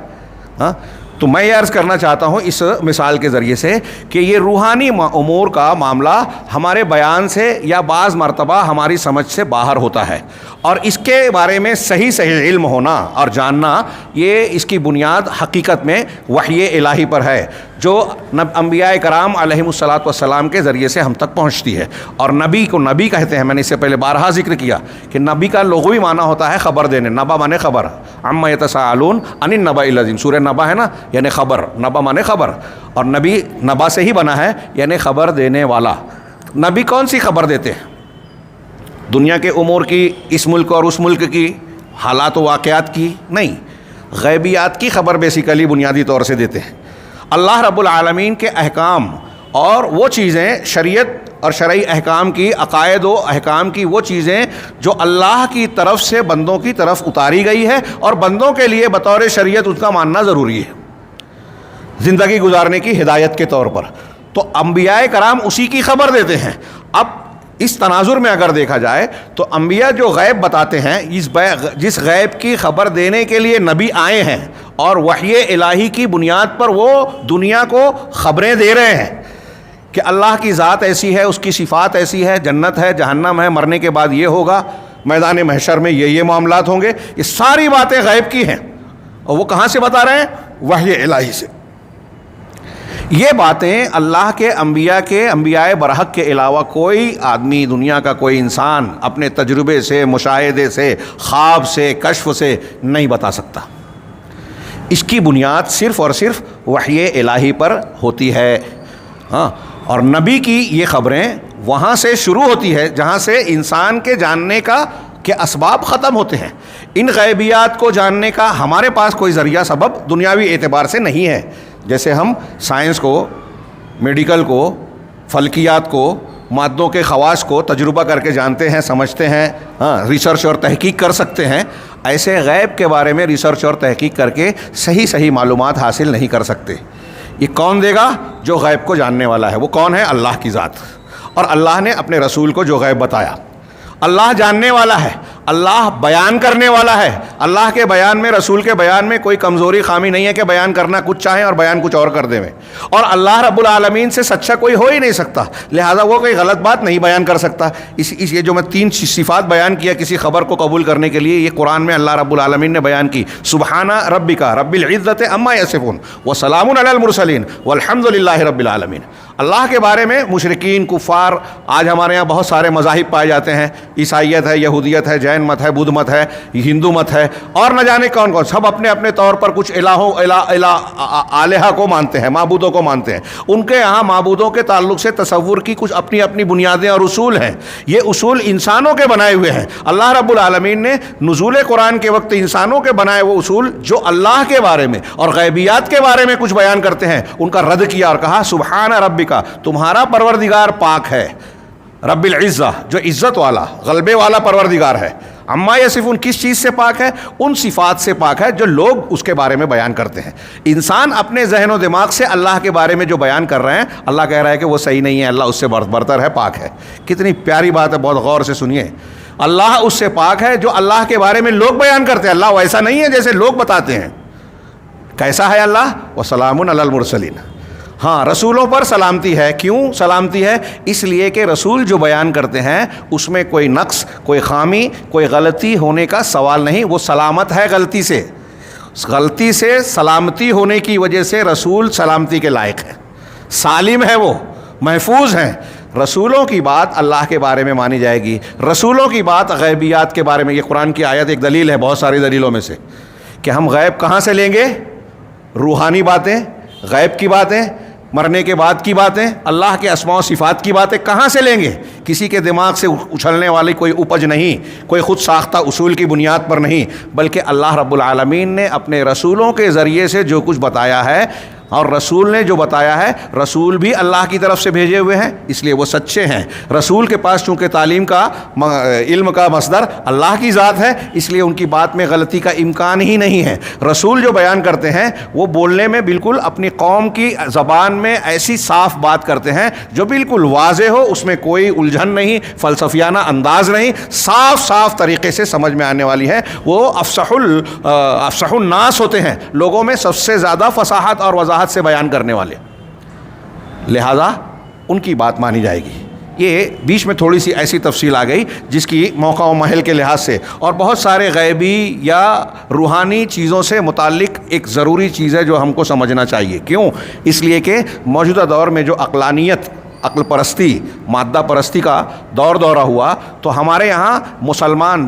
ہاں، تو میں یہ عرض کرنا چاہتا ہوں اس مثال کے ذریعے سے کہ یہ روحانی امور کا معاملہ ہمارے بیان سے یا بعض مرتبہ ہماری سمجھ سے باہر ہوتا ہے، اور اس کے بارے میں صحیح علم ہونا اور جاننا، یہ اس کی بنیاد حقیقت میں وحی الہی پر ہے جو انبیاء کرام علیہم الصلاۃ والسلام کے ذریعے سے ہم تک پہنچتی ہے۔ اور نبی کو نبی کہتے ہیں، میں نے اس سے پہلے بارہا ذکر کیا کہ نبی کا لغوی معنی ہوتا ہے خبر دینے، نبا مانے خبر، عما یتساءلون عن النبأ العظیم، سورہ نبا ہے نا، یعنی خبر، نبا مانے خبر، اور نبی نبا سے ہی بنا ہے، یعنی خبر دینے والا۔ نبی کون سی خبر دیتے ہیں؟ دنیا کے امور کی، اس ملک اور اس ملک کی، حالات و واقعات کی نہیں، غیبیات کی خبر بیسیکلی بنیادی طور سے دیتے ہیں۔ اللہ رب العالمین کے احکام اور وہ چیزیں، شریعت اور شرعی احکام کی، عقائد و احکام کی وہ چیزیں جو اللہ کی طرف سے بندوں کی طرف اتاری گئی ہے اور بندوں کے لیے بطور شریعت اس کا ماننا ضروری ہے زندگی گزارنے کی ہدایت کے طور پر، تو انبیاء کرام اسی کی خبر دیتے ہیں۔ اب اس تناظر میں اگر دیکھا جائے تو انبیاء جو غیب بتاتے ہیں، جس غیب کی خبر دینے کے لیے نبی آئے ہیں اور وحی الہی کی بنیاد پر وہ دنیا کو خبریں دے رہے ہیں کہ اللہ کی ذات ایسی ہے، اس کی صفات ایسی ہے، جنت ہے، جہنم ہے، مرنے کے بعد یہ ہوگا، میدان محشر میں یہ معاملات ہوں گے، یہ ساری باتیں غیب کی ہیں، اور وہ کہاں سے بتا رہے ہیں؟ وحی الہی سے۔ یہ باتیں اللہ کے انبیاء برحق کے علاوہ کوئی آدمی، دنیا کا کوئی انسان اپنے تجربے سے، مشاہدے سے، خواب سے، کشف سے نہیں بتا سکتا۔ اس کی بنیاد صرف اور صرف وحی الہی پر ہوتی ہے۔ ہاں، اور نبی کی یہ خبریں وہاں سے شروع ہوتی ہے جہاں سے انسان کے جاننے کے اسباب ختم ہوتے ہیں۔ ان غیبیات کو جاننے کا ہمارے پاس کوئی ذریعہ سبب دنیاوی اعتبار سے نہیں ہے، جیسے ہم سائنس کو، میڈیکل کو، فلکیات کو، مادوں کے خواص کو تجربہ کر کے جانتے ہیں، سمجھتے ہیں، ریسرچ اور تحقیق کر سکتے ہیں، ایسے غیب کے بارے میں ریسرچ اور تحقیق کر کے صحیح معلومات حاصل نہیں کر سکتے۔ یہ کون دے گا؟ جو غیب کو جاننے والا ہے۔ وہ کون ہے؟ اللہ کی ذات۔ اور اللہ نے اپنے رسول کو جو غیب بتایا، اللہ جاننے والا ہے، اللہ بیان کرنے والا ہے۔ اللہ کے بیان میں، رسول کے بیان میں کوئی کمزوری خامی نہیں ہے کہ بیان کرنا کچھ چاہیں اور بیان کچھ اور کر دیں۔ اور اللہ رب العالمین سے سچا کوئی ہو ہی نہیں سکتا، لہٰذا وہ کوئی غلط بات نہیں بیان کر سکتا۔ یہ جو میں 3 صفات بیان کیا کسی خبر کو قبول کرنے کے لیے، یہ قرآن میں اللہ رب العالمین نے بیان کی۔ سبحان ربک رب العزت عما یصفون وسلام علی المرسلین والحمد للہ رب العالمین۔ اللہ کے بارے میں مشرکین، کفار، آج ہمارے یہاں بہت سارے مذاہب پائے جاتے ہیں، عیسائیت ہے، یہودیت ہے، جین مت ہے، بدھ مت ہے، ہندو مت ہے، اور نہ جانے کون کون، سب اپنے اپنے طور پر کچھ الہہ کو مانتے ہیں، معبودوں کو مانتے ہیں۔ ان کے یہاں معبودوں کے تعلق سے تصور کی کچھ اپنی اپنی بنیادیں اور اصول ہیں۔ یہ اصول انسانوں کے بنائے ہوئے ہیں۔ اللہ رب العالمین نے نزول قرآن کے وقت انسانوں کے بنائے وہ اصول جو اللہ کے بارے میں اور غیبیات کے بارے میں کچھ بیان کرتے ہیں، ان کا رد کیا اور کہا سبحان ربک، تمہارا پروردگار پاک ہے، رب العزہ، جو عزت والا، غلبے والا پروردگار ہے۔ عما یصفون، کس چیز سے پاک ہے؟ ان صفات سے پاک ہے جو لوگ اس کے بارے میں بیان کرتے ہیں۔ انسان اپنے ذہن و دماغ سے اللہ کے بارے میں جو بیان کر رہے ہیں، اللہ کہہ رہا ہے کہ وہ صحیح نہیں ہے، اللہ اس سے برتر ہے، پاک ہے۔ کتنی پیاری بات ہے، بہت غور سے سنیے۔ اللہ اس سے پاک ہے جو اللہ کے بارے میں لوگ بیان کرتے ہیں۔ اللہ ویسا نہیں ہے جیسے لوگ بتاتے ہیں۔ کیسا ہے اللہ؟ وسلام علی المرسلین، ہاں رسولوں پر سلامتی ہے۔ کیوں سلامتی ہے؟ اس لیے کہ رسول جو بیان کرتے ہیں اس میں کوئی نقص، کوئی خامی، کوئی غلطی ہونے کا سوال نہیں، وہ سلامت ہے غلطی سے۔ غلطی سے سلامتی ہونے کی وجہ سے رسول سلامتی کے لائق ہے، سالم ہے، وہ محفوظ ہیں۔ رسولوں کی بات اللہ کے بارے میں مانی جائے گی، رسولوں کی بات غیبیات کے بارے میں۔ یہ قرآن کی آیت ایک دلیل ہے بہت ساری دلیلوں میں سے، کہ ہم غیب کہاں سے لیں گے؟ روحانی باتیں، غیب کی باتیں، مرنے کے بعد کی باتیں، اللہ کے اسماء و صفات کی باتیں کہاں سے لیں گے؟ کسی کے دماغ سے اچھلنے والی کوئی اپج نہیں، کوئی خود ساختہ اصول کی بنیاد پر نہیں، بلکہ اللہ رب العالمین نے اپنے رسولوں کے ذریعے سے جو کچھ بتایا ہے، اور رسول نے جو بتایا ہے، رسول بھی اللہ کی طرف سے بھیجے ہوئے ہیں، اس لیے وہ سچے ہیں۔ رسول کے پاس چونکہ تعلیم کا، علم کا مصدر اللہ کی ذات ہے، اس لیے ان کی بات میں غلطی کا امکان ہی نہیں ہے۔ رسول جو بیان کرتے ہیں وہ بولنے میں بالکل اپنی قوم کی زبان میں ایسی صاف بات کرتے ہیں جو بالکل واضح ہو، اس میں کوئی الجھن نہیں، فلسفیانہ انداز نہیں، صاف طریقے سے سمجھ میں آنے والی ہے۔ وہ افصح الناس ہوتے ہیں، لوگوں میں سب سے زیادہ فصاحت اور وضاحت سے بیان کرنے والے، لہذا ان کی بات مانی جائے گی۔ یہ بیچ میں تھوڑی سی ایسی تفصیل آ گئی جس کی موقع و محل کے لحاظ سے اور بہت سارے غیبی یا روحانی چیزوں سے متعلق ایک ضروری چیز ہے جو ہم کو سمجھنا چاہیے۔ کیوں؟ اس لیے کہ موجودہ دور میں جو عقلانیت، عقل پرستی، مادہ پرستی کا دورہ ہوا، تو ہمارے یہاں مسلمان،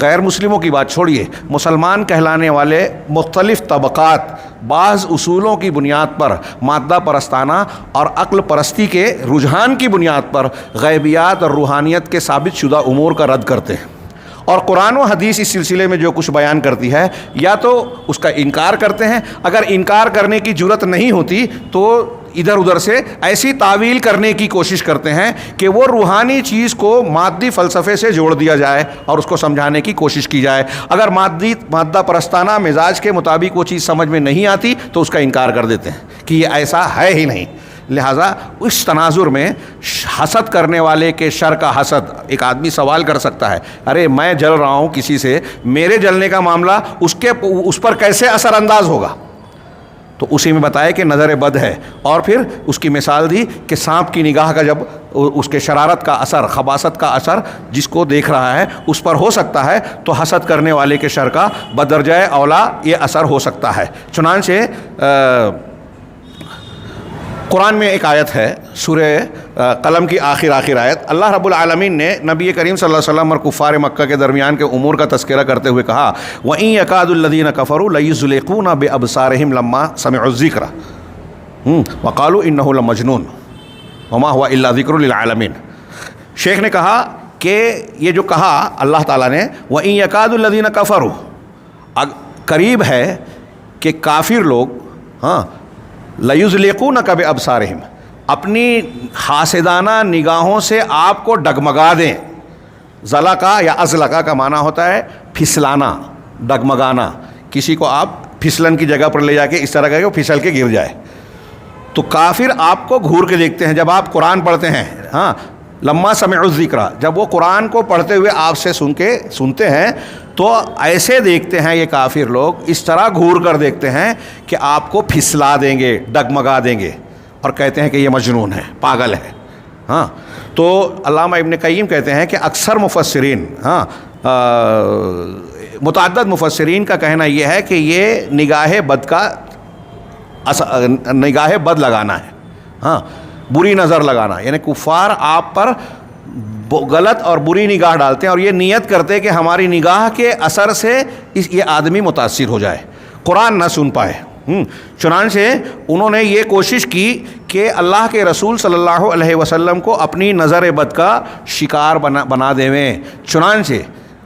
غیر مسلموں کی بات چھوڑیے، مسلمان کہلانے والے مختلف طبقات بعض اصولوں کی بنیاد پر، مادہ پرستانہ اور عقل پرستی کے رجحان کی بنیاد پر غیبیات اور روحانیت کے ثابت شدہ امور کا رد کرتے ہیں، اور قرآن و حدیث اس سلسلے میں جو کچھ بیان کرتی ہے یا تو اس کا انکار کرتے ہیں، اگر انکار کرنے کی جرت نہیں ہوتی تو ادھر ادھر سے ایسی تعویل کرنے کی کوشش کرتے ہیں کہ وہ روحانی چیز کو مادی فلسفے سے جوڑ دیا جائے اور اس کو سمجھانے کی کوشش کی جائے۔ اگر مادہ پرستانہ مزاج کے مطابق وہ چیز سمجھ میں نہیں آتی تو اس کا انکار کر دیتے ہیں کہ یہ ایسا ہے ہی نہیں۔ لہٰذا اس تناظر میں حسد کرنے والے کے شر کا حسد، ایک آدمی سوال کر سکتا ہے، ارے میں جل رہا ہوں کسی سے، میرے جلنے کا معاملہ اس پر کیسے اثر انداز ہوگا؟ تو اسی میں بتایا کہ نظر بد ہے، اور پھر اس کی مثال دی کہ سانپ کی نگاہ کا جب اس کے شرارت کا اثر، خباثت کا اثر جس کو دیکھ رہا ہے اس پر ہو سکتا ہے، تو حسد کرنے والے کے شر کا بدرجہ اولا یہ اثر ہو سکتا ہے۔ چنانچہ قرآن میں ایک آیت ہے، سورہ قلم کی آخر آیت، اللہ رب العالمین نے نبی کریم صلی اللہ علیہ وسلم اور کفار مکہ کے درمیان کے امور کا تذکرہ کرتے ہوئے کہا وَإِن يَكَادُ الَّذِينَ كَفَرُوا لَيُزْلِقُونَ بِأَبْصَارِهِمْ لَمَّا سَمِعُوا الذِّكْرَ وَقَالُوا إِنَّهُ لَمَجْنُونٌ وَمَا هُوَ إِلَّا ذِكْرٌ لِلْعَالَمِينَ۔ شیخ نے کہا کہ یہ جو کہا اللہ تعالیٰ نے وَإِن يَكَادُ الَّذِينَ كَفَرُوا، قریب ہے کہ کافر لوگ لَيُزْلِقُونَكَ بِأَبْصَارِهِمْ، اپنی حاسدانہ نگاہوں سے آپ کو ڈگمگا دیں. زلقہ یا ازلقہ کا معنی ہوتا ہے پھسلانا، ڈگمگانا. کسی کو آپ پھسلن کی جگہ پر لے جا کے اس طرح کہ وہ پھسل کے گر جائے. تو کافر آپ کو گھور کے دیکھتے ہیں جب آپ قرآن پڑھتے ہیں. ہاں، لما سمعوا الذکر، جب وہ قرآن کو پڑھتے ہوئے آپ سے سنتے ہیں تو ایسے دیکھتے ہیں یہ کافر لوگ، اس طرح گھور کر دیکھتے ہیں کہ آپ کو پھسلا دیں گے، ڈگمگا دیں گے، اور کہتے ہیں کہ یہ مجنون ہے، پاگل ہے. ہاں، تو علامہ ابن قیم کہتے ہیں کہ اکثر مفسرین، متعدد مفسرین کا کہنا یہ ہے کہ یہ نگاہ بد لگانا ہے. ہاں، بری نظر لگانا، یعنی کفار آپ پر غلط اور بری نگاہ ڈالتے ہیں اور یہ نیت کرتے ہیں کہ ہماری نگاہ کے اثر سے یہ آدمی متاثر ہو جائے، قرآن نہ سن پائے. چنانچہ انہوں نے یہ کوشش کی کہ اللہ کے رسول صلی اللہ علیہ وسلم کو اپنی نظر بد کا شکار بنا دیویں. چنانچہ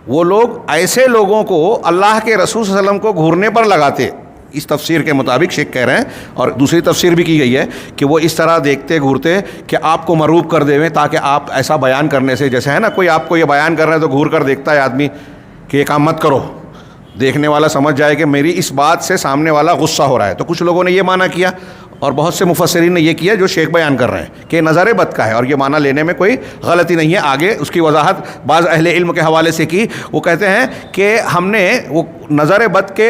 وہ لوگ ایسے لوگوں کو اللہ کے رسول صلی اللہ علیہ وسلم کو گھورنے پر لگاتے. اس تفسیر کے مطابق شیخ کہہ رہے ہیں، اور دوسری تفسیر بھی کی گئی ہے کہ وہ اس طرح دیکھتے گھورتے کہ آپ کو مروب کر دیویں، تاکہ آپ ایسا بیان کرنے سے، جیسے ہے نا کوئی آپ کو یہ بیان کر رہے ہیں تو گھور کر دیکھتا ہے آدمی کہ یہ کام مت کرو، دیکھنے والا سمجھ جائے کہ میری اس بات سے سامنے والا غصہ ہو رہا ہے. تو کچھ لوگوں نے یہ معنی کیا اور بہت سے مفسرین نے یہ کیا جو شیخ بیان کر رہے ہیں کہ نظر بد کا ہے، اور یہ معنی لینے میں کوئی غلطی نہیں ہے. آگے اس کی وضاحت بعض اہل علم کے حوالے سے کی. وہ کہتے ہیں کہ ہم نے وہ نظر بد کے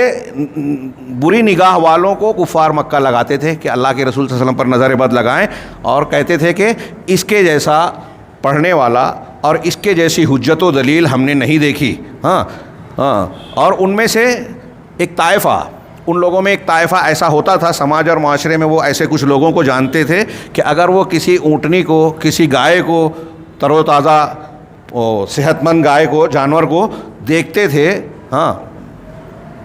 بری نگاہ والوں کو کفار مکہ لگاتے تھے کہ اللہ کے رسول صلی اللہ علیہ وسلم پر نظر بد لگائیں، اور کہتے تھے کہ اس کے جیسا پڑھنے والا اور اس کے جیسی حجت و دلیل ہم نے نہیں دیکھی. اور ان میں سے ایک طائفہ، ان لوگوں میں ایک طائفہ ایسا ہوتا تھا سماج اور معاشرے میں، وہ ایسے کچھ لوگوں کو جانتے تھے کہ اگر وہ کسی اونٹنی کو، کسی گائے کو، تر و تازہ صحت مند گائے کو، جانور کو دیکھتے تھے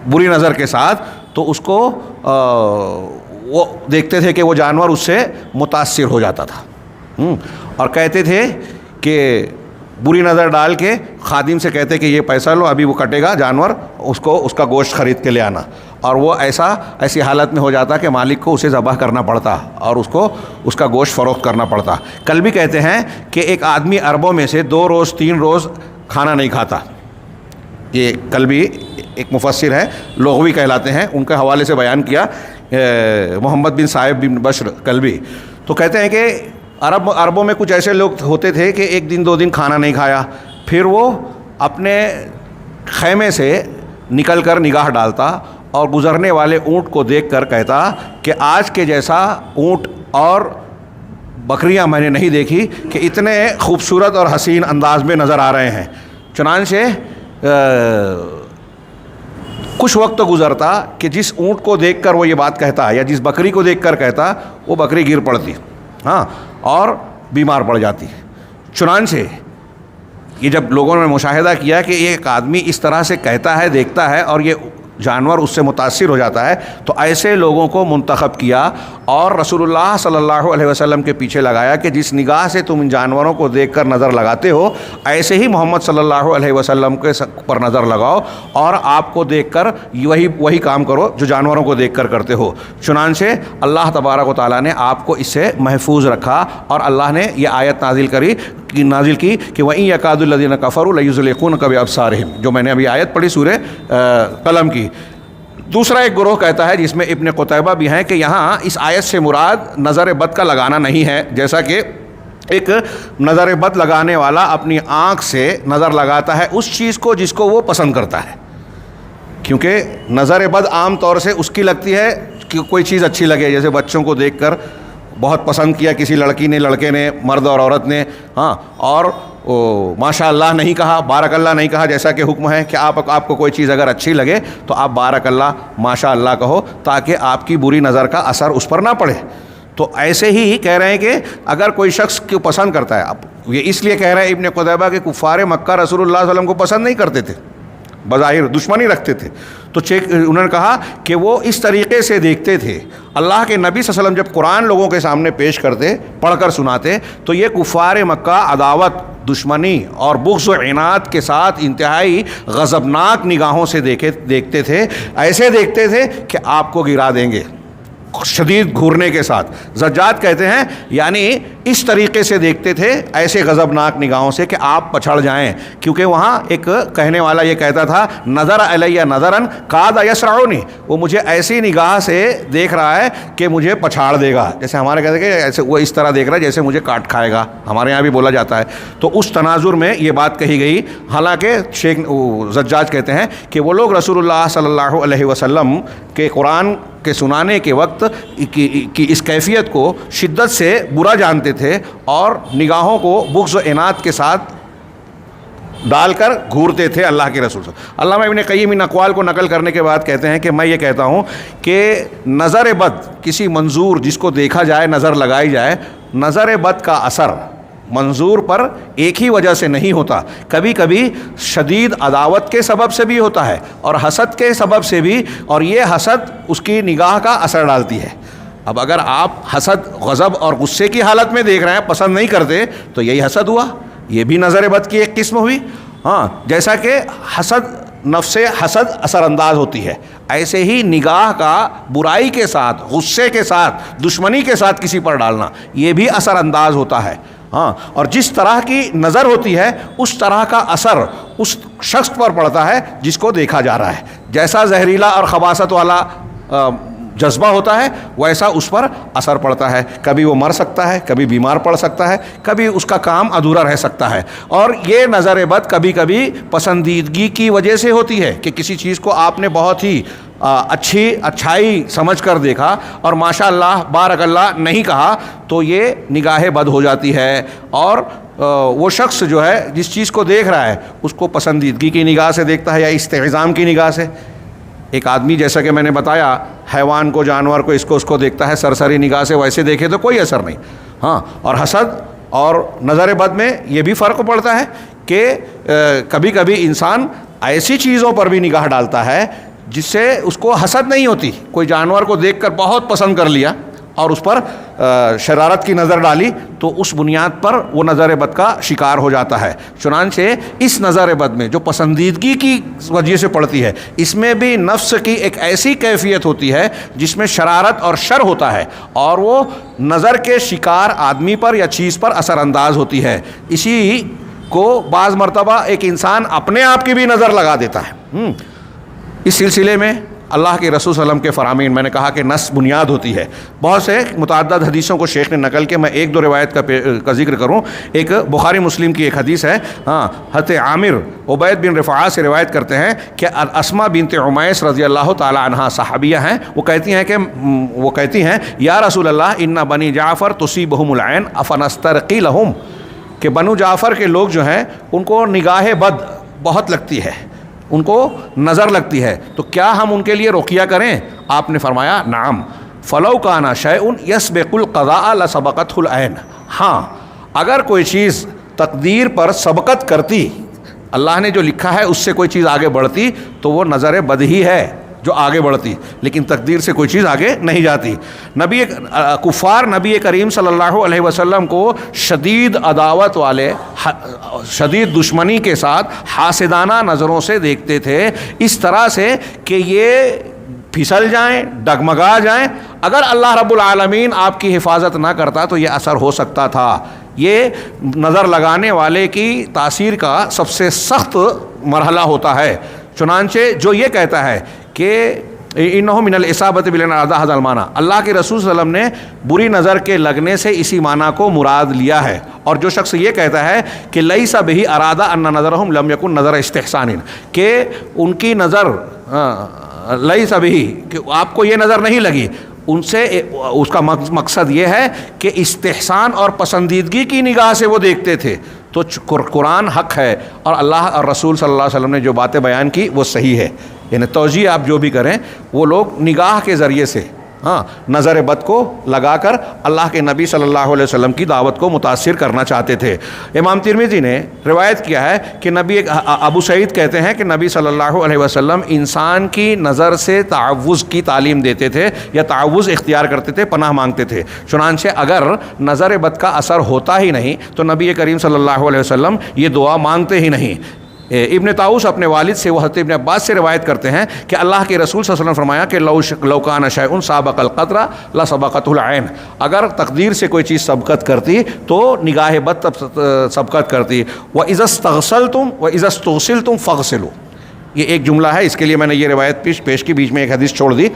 بری نظر کے ساتھ، تو اس کو وہ دیکھتے تھے کہ وہ جانور اس سے متاثر ہو جاتا تھا. اور کہتے تھے کہ بری نظر ڈال کے خادم سے کہتے کہ یہ پیسہ لو، ابھی وہ کٹے گا جانور، اس کا گوشت خرید کے لے آنا. اور وہ ایسی حالت میں ہو جاتا کہ مالک کو اسے ذبح کرنا پڑتا اور اس کا گوشت فروخت کرنا پڑتا. کل بھی کہتے ہیں کہ ایک آدمی عربوں میں سے 2 روز 3 روز کھانا نہیں کھاتا. یہ کل بھی ایک مفسر ہے، لغوی کہلاتے ہیں، ان کے حوالے سے بیان کیا محمد بن صاحب بن بشر کلبی. تو کہتے ہیں کہ عربوں میں کچھ ایسے لوگ ہوتے تھے کہ 1 دن 2 دن کھانا نہیں کھایا، پھر وہ اپنے خیمے سے نکل کر نگاہ ڈالتا اور گزرنے والے اونٹ کو دیکھ کر کہتا کہ آج کے جیسا اونٹ اور بکریاں میں نے نہیں دیکھی کہ اتنے خوبصورت اور حسین انداز میں نظر آ رہے ہیں. چنانچہ کچھ وقت گزرتا کہ جس اونٹ کو دیکھ کر وہ یہ بات کہتا یا جس بکری کو دیکھ کر کہتا، وہ بکری گر پڑتی اور بیمار پڑ جاتی. چنانچہ یہ جب لوگوں نے مشاہدہ کیا کہ ایک آدمی اس طرح سے کہتا ہے، دیکھتا ہے، اور یہ جانور اس سے متاثر ہو جاتا ہے، تو ایسے لوگوں کو منتخب کیا اور رسول اللہ صلی اللہ علیہ وسلم کے پیچھے لگایا کہ جس نگاہ سے تم ان جانوروں کو دیکھ کر نظر لگاتے ہو، ایسے ہی محمد صلی اللہ علیہ وسلم کے پر نظر لگاؤ اور آپ کو دیکھ کر وہی کام کرو جو جانوروں کو دیکھ کر کرتے ہو. چنانچہ اللہ تبارک و تعالیٰ نے آپ کو اس سے محفوظ رکھا، اور اللہ نے یہ آیت نازل کی کہ وَإِن يَكَادُ الَّذِينَ كَفَرُوا لَيُزْلِقُونَكَ بِأَبْصَارِهِمْ، جو میں نے ابھی آیت پڑھی سورہ قلم کی. دوسرا ایک گروہ کہتا ہے جس میں ابن قتیبہ بھی ہیں کہ یہاں اس آیت سے مراد نظر بد کا لگانا نہیں ہے، جیسا کہ ایک نظر بد لگانے والا اپنی آنکھ سے نظر لگاتا ہے اس چیز کو جس کو وہ پسند کرتا ہے. کیونکہ نظر بد عام طور سے اس کی لگتی ہے کہ کوئی چیز اچھی لگے، جیسے بچوں کو دیکھ کر بہت پسند کیا کسی لڑکی نے، لڑکے نے، مرد اور عورت نے، اور ماشاء اللہ نہیں کہا، بارک اللہ نہیں کہا، جیسا کہ حکم ہے کہ آپ کو کوئی چیز اگر اچھی لگے تو آپ بارک اللہ، ماشاء اللہ کہو، تاکہ آپ کی بری نظر کا اثر اس پر نہ پڑے. تو ایسے ہی کہہ رہے ہیں کہ اگر کوئی شخص کو پسند کرتا ہے، اب یہ اس لیے کہہ رہے ہیں ابن قتیبہ کہ کفار مکہ رسول اللہ صلی اللہ علیہ وسلم کو پسند نہیں کرتے تھے، بظاہر دشمنی رکھتے تھے. تو انہوں نے کہا کہ وہ اس طریقے سے دیکھتے تھے. اللہ کے نبی صلی اللہ علیہ وسلم جب قرآن لوگوں کے سامنے پیش کرتے، پڑھ کر سناتے، تو یہ کفار مکہ عداوت، دشمنی اور بغض و عناد کے ساتھ انتہائی غضبناک نگاہوں سے دیکھتے تھے. ایسے دیکھتے تھے کہ آپ کو گرا دیں گے، شدید گھورنے کے ساتھ. زجاج کہتے ہیں یعنی اس طریقے سے دیکھتے تھے ایسے غضبناک نگاہوں سے کہ آپ پچھڑ جائیں, کیونکہ وہاں ایک کہنے والا یہ کہتا تھا نظر علیہ نظرن کاد یسرعنی, وہ مجھے ایسی نگاہ سے دیکھ رہا ہے کہ مجھے پچھاڑ دے گا, جیسے ہمارے کہتے ہیں کہ ایسے وہ اس طرح دیکھ رہا ہے جیسے مجھے کاٹ کھائے گا, ہمارے یہاں بھی بولا جاتا ہے. تو اس تناظر میں یہ بات کہی گئی. حالانکہ شیخ زجاج کہتے ہیں کہ وہ لوگ رسول اللہ صلی اللہ علیہ وسلم کے قرآن کے سنانے کے وقت کی اس کیفیت کو شدت سے برا جانتے تھے اور نگاہوں کو بغض و عناد کے ساتھ ڈال کر گھورتے تھے اللہ کے رسول. علامہ ابن قیم ان اقوال کو نقل کرنے کے بعد کہتے ہیں کہ میں یہ کہتا ہوں کہ نظر بد, کسی منظور جس کو دیکھا جائے, نظر لگائی جائے, نظر بد کا اثر منظور پر ایک ہی وجہ سے نہیں ہوتا, کبھی کبھی شدید عداوت کے سبب سے بھی ہوتا ہے اور حسد کے سبب سے بھی, اور یہ حسد اس کی نگاہ کا اثر ڈالتی ہے. اب اگر آپ حسد غضب اور غصے کی حالت میں دیکھ رہے ہیں, پسند نہیں کرتے, تو یہی حسد ہوا, یہ بھی نظر بد کی ایک قسم ہوئی. ہاں, جیسا کہ حسد نفس حسد اثر انداز ہوتی ہے, ایسے ہی نگاہ کا برائی کے ساتھ, غصے کے ساتھ, دشمنی کے ساتھ کسی پر ڈالنا یہ بھی اثر انداز ہوتا ہے. ہاں, اور جس طرح کی نظر ہوتی ہے اس طرح کا اثر اس شخص پر پڑتا ہے جس کو دیکھا جا رہا ہے. جیسا زہریلا اور خباثت والا جذبہ ہوتا ہے ویسا اس پر اثر پڑتا ہے. کبھی وہ مر سکتا ہے, کبھی بیمار پڑ سکتا ہے, کبھی اس کا کام ادھورا رہ سکتا ہے. اور یہ نظر بد کبھی کبھی پسندیدگی کی وجہ سے ہوتی ہے کہ کسی چیز کو آپ نے بہت ہی اچھائی سمجھ کر دیکھا اور ماشاء اللہ بارک اللہ نہیں کہا, تو یہ نگاہ بد ہو جاتی ہے. اور وہ شخص جو ہے جس چیز کو دیکھ رہا ہے اس کو پسندیدگی کی نگاہ سے دیکھتا ہے یا استعظام کی نگاہ سے. ایک آدمی جیسا کہ میں نے بتایا حیوان کو, جانور کو, اس کو دیکھتا ہے سرسری نگاہ سے, ویسے دیکھے تو کوئی اثر نہیں. ہاں, اور حسد اور نظر بد میں یہ بھی فرق پڑتا ہے کہ کبھی کبھی انسان ایسی چیزوں پر بھی نگاہ ڈالتا ہے جس سے اس کو حسد نہیں ہوتی. کوئی جانور کو دیکھ کر بہت پسند کر لیا اور اس پر شرارت کی نظر ڈالی, تو اس بنیاد پر وہ نظر بد کا شکار ہو جاتا ہے. چنانچہ اس نظر بد میں جو پسندیدگی کی وجہ سے پڑتی ہے, اس میں بھی نفس کی ایک ایسی کیفیت ہوتی ہے جس میں شرارت اور شر ہوتا ہے, اور وہ نظر کے شکار آدمی پر یا چیز پر اثر انداز ہوتی ہے. اسی کو بعض مرتبہ ایک انسان اپنے آپ کی بھی نظر لگا دیتا ہے. اس سلسلے میں اللہ کے رسول صلی اللہ علیہ وسلم کے فرامین, میں نے کہا کہ نص بنیاد ہوتی ہے. بہت سے متعدد حدیثوں کو شیخ نے نقل کے, میں ایک دو روایت کا ذکر کروں. ایک بخاری مسلم کی ایک حدیث ہے. ہاں, حضرت عامر عبید بن رفاعہ سے روایت کرتے ہیں کہ اسما بنت عمیس رضی اللہ تعالی عنہا صحابیہ ہیں. وہ کہتی ہیں یا رسول اللہ ان بنی جعفر تصیبہم العین افنسترقی لہم, کہ بنو جعفر کے لوگ جو ہیں ان کو نگاہ بد بہت لگتی ہے, ان کو نظر لگتی ہے, تو کیا ہم ان کے لیے رقیہ کریں؟ آپ نے فرمایا نعم, فلو کانا شیء یسبق القضاء لسبقتہ العین. ہاں, اگر کوئی چیز تقدیر پر سبقت کرتی, اللہ نے جو لکھا ہے اس سے کوئی چیز آگے بڑھتی, تو وہ نظر بد ہی ہے جو آگے بڑھتی, لیکن تقدیر سے کوئی چیز آگے نہیں جاتی. کفار نبی کریم صلی اللہ علیہ وسلم کو شدید عداوت والے, شدید دشمنی کے ساتھ حاسدانہ نظروں سے دیکھتے تھے, اس طرح سے کہ یہ پھسل جائیں, ڈگمگا جائیں. اگر اللہ رب العالمین آپ کی حفاظت نہ کرتا تو یہ اثر ہو سکتا تھا. یہ نظر لگانے والے کی تاثیر کا سب سے سخت مرحلہ ہوتا ہے. چنانچہ جو یہ کہتا ہے کہ انہو من الاصابۃ بالانعداء ھذا المعنی, اللہ کے رسول صلی اللہ علیہ وسلم نے بری نظر کے لگنے سے اسی معنی کو مراد لیا ہے. اور جو شخص یہ کہتا ہے کہ لیس بہ ارادہ ان نظرہم لم یکن نظر استحسان, کہ ان کی نظر لیس بہ, کہ آپ کو یہ نظر نہیں لگی, ان سے اس کا مقصد یہ ہے کہ استحسان اور پسندیدگی کی نگاہ سے وہ دیکھتے تھے. تو قرآن حق ہے اور اللہ اور رسول صلی اللہ علیہ وسلم نے جو باتیں بیان کی وہ صحیح ہے. یعنی توجیہ آپ جو بھی کریں, وہ لوگ نگاہ کے ذریعے سے نظر بد کو لگا کر اللہ کے نبی صلی اللہ علیہ وسلم کی دعوت کو متاثر کرنا چاہتے تھے. امام ترمذی نے روایت کیا ہے کہ ابو سعید کہتے ہیں کہ نبی صلی اللہ علیہ وسلم انسان کی نظر سے تعوذ کی تعلیم دیتے تھے یا تعوذ اختیار کرتے تھے, پناہ مانگتے تھے. چنانچہ اگر نظر بد کا اثر ہوتا ہی نہیں تو نبی کریم صلی اللہ علیہ وسلم یہ دعا مانگتے ہی نہیں. ابن طاؤس اپنے والد سے وہ حضرت ابن عباس سے روایت کرتے ہیں کہ اللہ کے رسول صلی اللہ علیہ وسلم فرمایا کہ لو کان شیء سابق القدر لسبقته العین، اگر تقدیر سے کوئی چیز سبقت کرتی تو نگاہ بد سبقت کرتی۔ وَإِذَا اسْتَغْسَلْتُمْ وَإِذَا اسْتُغْسِلْتُمْ فَاغْسِلُوا، یہ ایک جملہ ہے، اس کے لیے میں نے یہ روایت پیش کی، بیچ میں ایک حدیث چھوڑ دی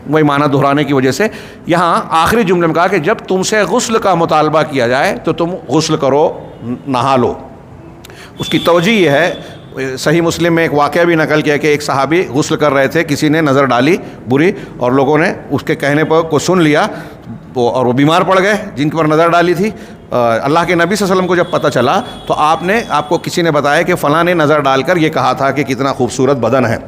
وہی معنی دہرانے کی وجہ سے۔ یہاں آخری جملے میں کہا کہ جب تم سے غسل کا مطالبہ کیا جائے تو تم غسل کرو، نہا لو۔ اس کی توجہ یہ ہے، صحیح مسلم میں ایک واقعہ بھی نقل کیا کہ ایک صحابی غسل کر رہے تھے، کسی نے نظر ڈالی بری اور لوگوں نے اس کے کہنے پر کو سن لیا اور وہ بیمار پڑ گئے جن پر نظر ڈالی تھی۔ اللہ کے نبی صلی اللہ علیہ وسلم کو جب پتہ چلا تو آپ کو کسی نے بتایا کہ فلاں نے نظر ڈال کر یہ کہا تھا کہ کتنا خوبصورت بدن ہے۔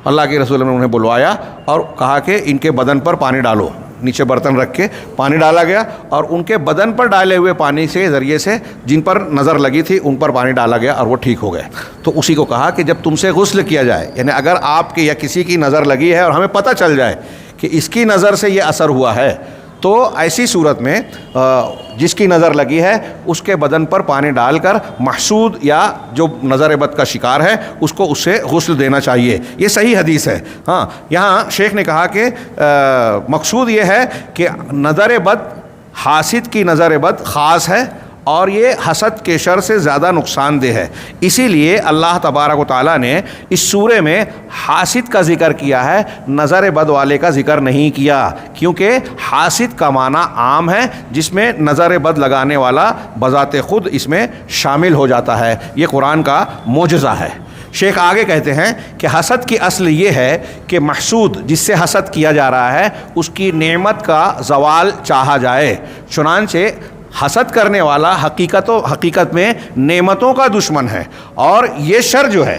اللہ کے رسول نے انہیں بلوایا اور کہا کہ ان کے بدن پر پانی ڈالو، نیچے برتن رکھ کے پانی ڈالا گیا اور ان کے بدن پر ڈالے ہوئے پانی سے ذریعے سے جن پر نظر لگی تھی ان پر پانی ڈالا گیا اور وہ ٹھیک ہو گئے۔ تو اسی کو کہا کہ جب تم سے غسل کیا جائے، یعنی اگر آپ کے یا کسی کی نظر لگی ہے اور ہمیں پتہ چل جائے کہ اس کی نظر سے یہ اثر ہوا ہے، تو ایسی صورت میں جس کی نظر لگی ہے اس کے بدن پر پانی ڈال کر محسود یا جو نظر بد کا شکار ہے اس کو اس سے غسل دینا چاہیے۔ یہ صحیح حدیث ہے۔ ہاں، یہاں شیخ نے کہا کہ مقصود یہ ہے کہ نظر بد، حاسد کی نظر بد خاص ہے اور یہ حسد کے شر سے زیادہ نقصان دہ ہے، اسی لیے اللہ تبارک و تعالیٰ نے اس سورے میں حاسد کا ذکر کیا ہے، نظر بد والے کا ذکر نہیں کیا، کیونکہ حاسد کا معنی عام ہے جس میں نظر بد لگانے والا بذات خود اس میں شامل ہو جاتا ہے۔ یہ قرآن کا معجزہ ہے۔ شیخ آگے کہتے ہیں کہ حسد کی اصل یہ ہے کہ محسود جس سے حسد کیا جا رہا ہے اس کی نعمت کا زوال چاہا جائے، چنانچہ حسد کرنے والا حقیقت میں نعمتوں کا دشمن ہے، اور یہ شر جو ہے،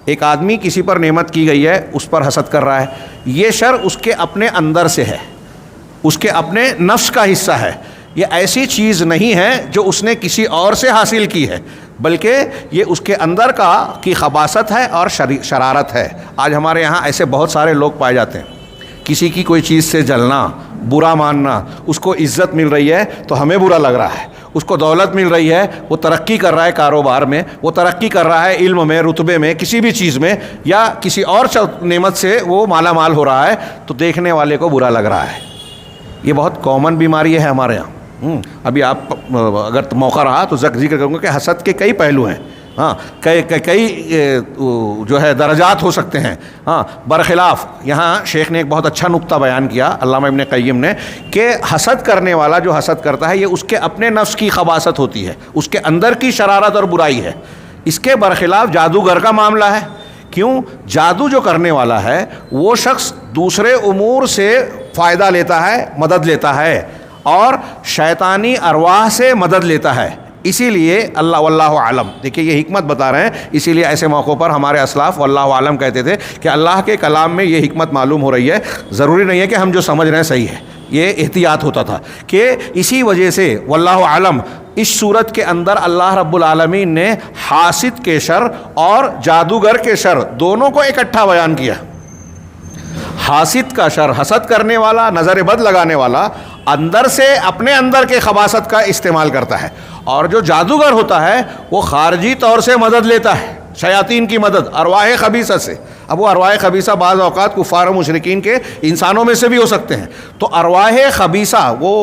ایک آدمی کسی پر نعمت کی گئی ہے اس پر حسد کر رہا ہے، یہ شر اس کے اپنے اندر سے ہے، اس کے اپنے نفس کا حصہ ہے، یہ ایسی چیز نہیں ہے جو اس نے کسی اور سے حاصل کی ہے، بلکہ یہ اس کے اندر کی خباثت ہے اور شرارت ہے۔ آج ہمارے یہاں ایسے بہت سارے لوگ پائے جاتے ہیں، کسی کی کوئی چیز سے جلنا، برا ماننا، اس کو عزت مل رہی ہے تو ہمیں برا لگ رہا ہے، اس کو دولت مل رہی ہے، وہ ترقی کر رہا ہے کاروبار میں، وہ ترقی کر رہا ہے علم میں، رتبے میں، کسی بھی چیز میں، یا کسی اور نعمت سے وہ مالا مال ہو رہا ہے تو دیکھنے والے کو برا لگ رہا ہے۔ یہ بہت کامن بیماری ہے ہمارے یہاں۔ ابھی آپ اگر موقع رہا تو ذکر کروں گا کہ حسد کے کئی پہلو ہیں، ہاں، کئی جو ہے درجات ہو سکتے ہیں۔ ہاں، برخلاف یہاں شیخ نے ایک بہت اچھا نقطہ بیان کیا، علامہ ابن قیم نے، کہ حسد کرنے والا جو حسد کرتا ہے یہ اس کے اپنے نفس کی خباثت ہوتی ہے، اس کے اندر کی شرارت اور برائی ہے۔ اس کے برخلاف جادوگر کا معاملہ ہے۔ کیوں؟ جادو جو کرنے والا ہے وہ شخص دوسرے امور سے فائدہ لیتا ہے، مدد لیتا ہے، اور شیطانی ارواح سے مدد لیتا ہے۔ اسی لیے اللہ واللہ عالم، دیکھیے یہ حکمت بتا رہے ہیں، اسی لیے ایسے موقعوں پر ہمارے اسلاف واللہ عالم کہتے تھے کہ اللہ کے کلام میں یہ حکمت معلوم ہو رہی ہے، ضروری نہیں ہے کہ ہم جو سمجھ رہے ہیں صحیح ہے، یہ احتیاط ہوتا تھا کہ اسی وجہ سے واللہ عالم اس صورت کے اندر اللہ رب العالمین نے حاسد کے شر اور جادوگر کے شر دونوں کو اکٹھا بیان کیا۔ حاسد کا شر، حسد کرنے والا، نظر بد لگانے والا اندر سے اپنے اندر کے خباثت کا استعمال کرتا ہے، اور جو جادوگر ہوتا ہے وہ خارجی طور سے مدد لیتا ہے، شیاطین کی مدد، ارواح خبیثہ سے۔ اب وہ ارواح خبیثہ بعض اوقات کفار و مشرکین کے انسانوں میں سے بھی ہو سکتے ہیں، تو ارواح خبیثہ وہ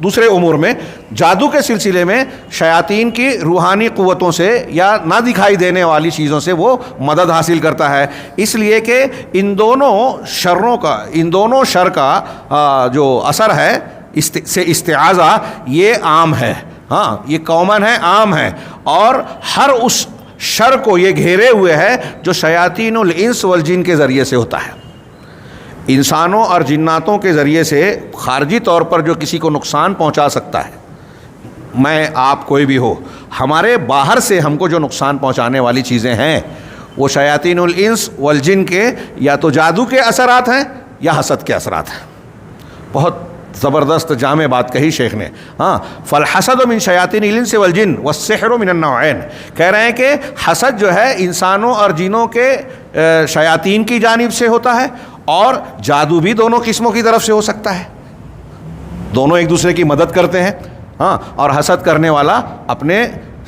دوسرے امور میں، جادو کے سلسلے میں شیاطین کی روحانی قوتوں سے یا نہ دکھائی دینے والی چیزوں سے وہ مدد حاصل کرتا ہے۔ اس لیے کہ ان دونوں شر کا جو اثر ہے سے استعاذہ یہ عام ہے، ہاں یہ کامن ہے، عام ہے، اور ہر اس شر کو یہ گھیرے ہوئے ہے جو شیاطین الانس والجن کے ذریعے سے ہوتا ہے۔ انسانوں اور جناتوں کے ذریعے سے خارجی طور پر جو کسی کو نقصان پہنچا سکتا ہے، میں آپ کوئی بھی ہو، ہمارے باہر سے ہم کو جو نقصان پہنچانے والی چیزیں ہیں وہ شیاطین الانس والجن کے یا تو جادو کے اثرات ہیں یا حسد کے اثرات ہیں۔ بہت زبردست جامع بات کہی شیخ نے۔ ہاں، فالحسد من شیاطین الانس والجن والسحر من النوعین، کہہ رہے ہیں کہ حسد جو ہے انسانوں اور جنوں کے شیاطین کی جانب سے ہوتا ہے، اور جادو بھی دونوں قسموں کی طرف سے ہو سکتا ہے، دونوں ایک دوسرے کی مدد کرتے ہیں۔ ہاں، اور حسد کرنے والا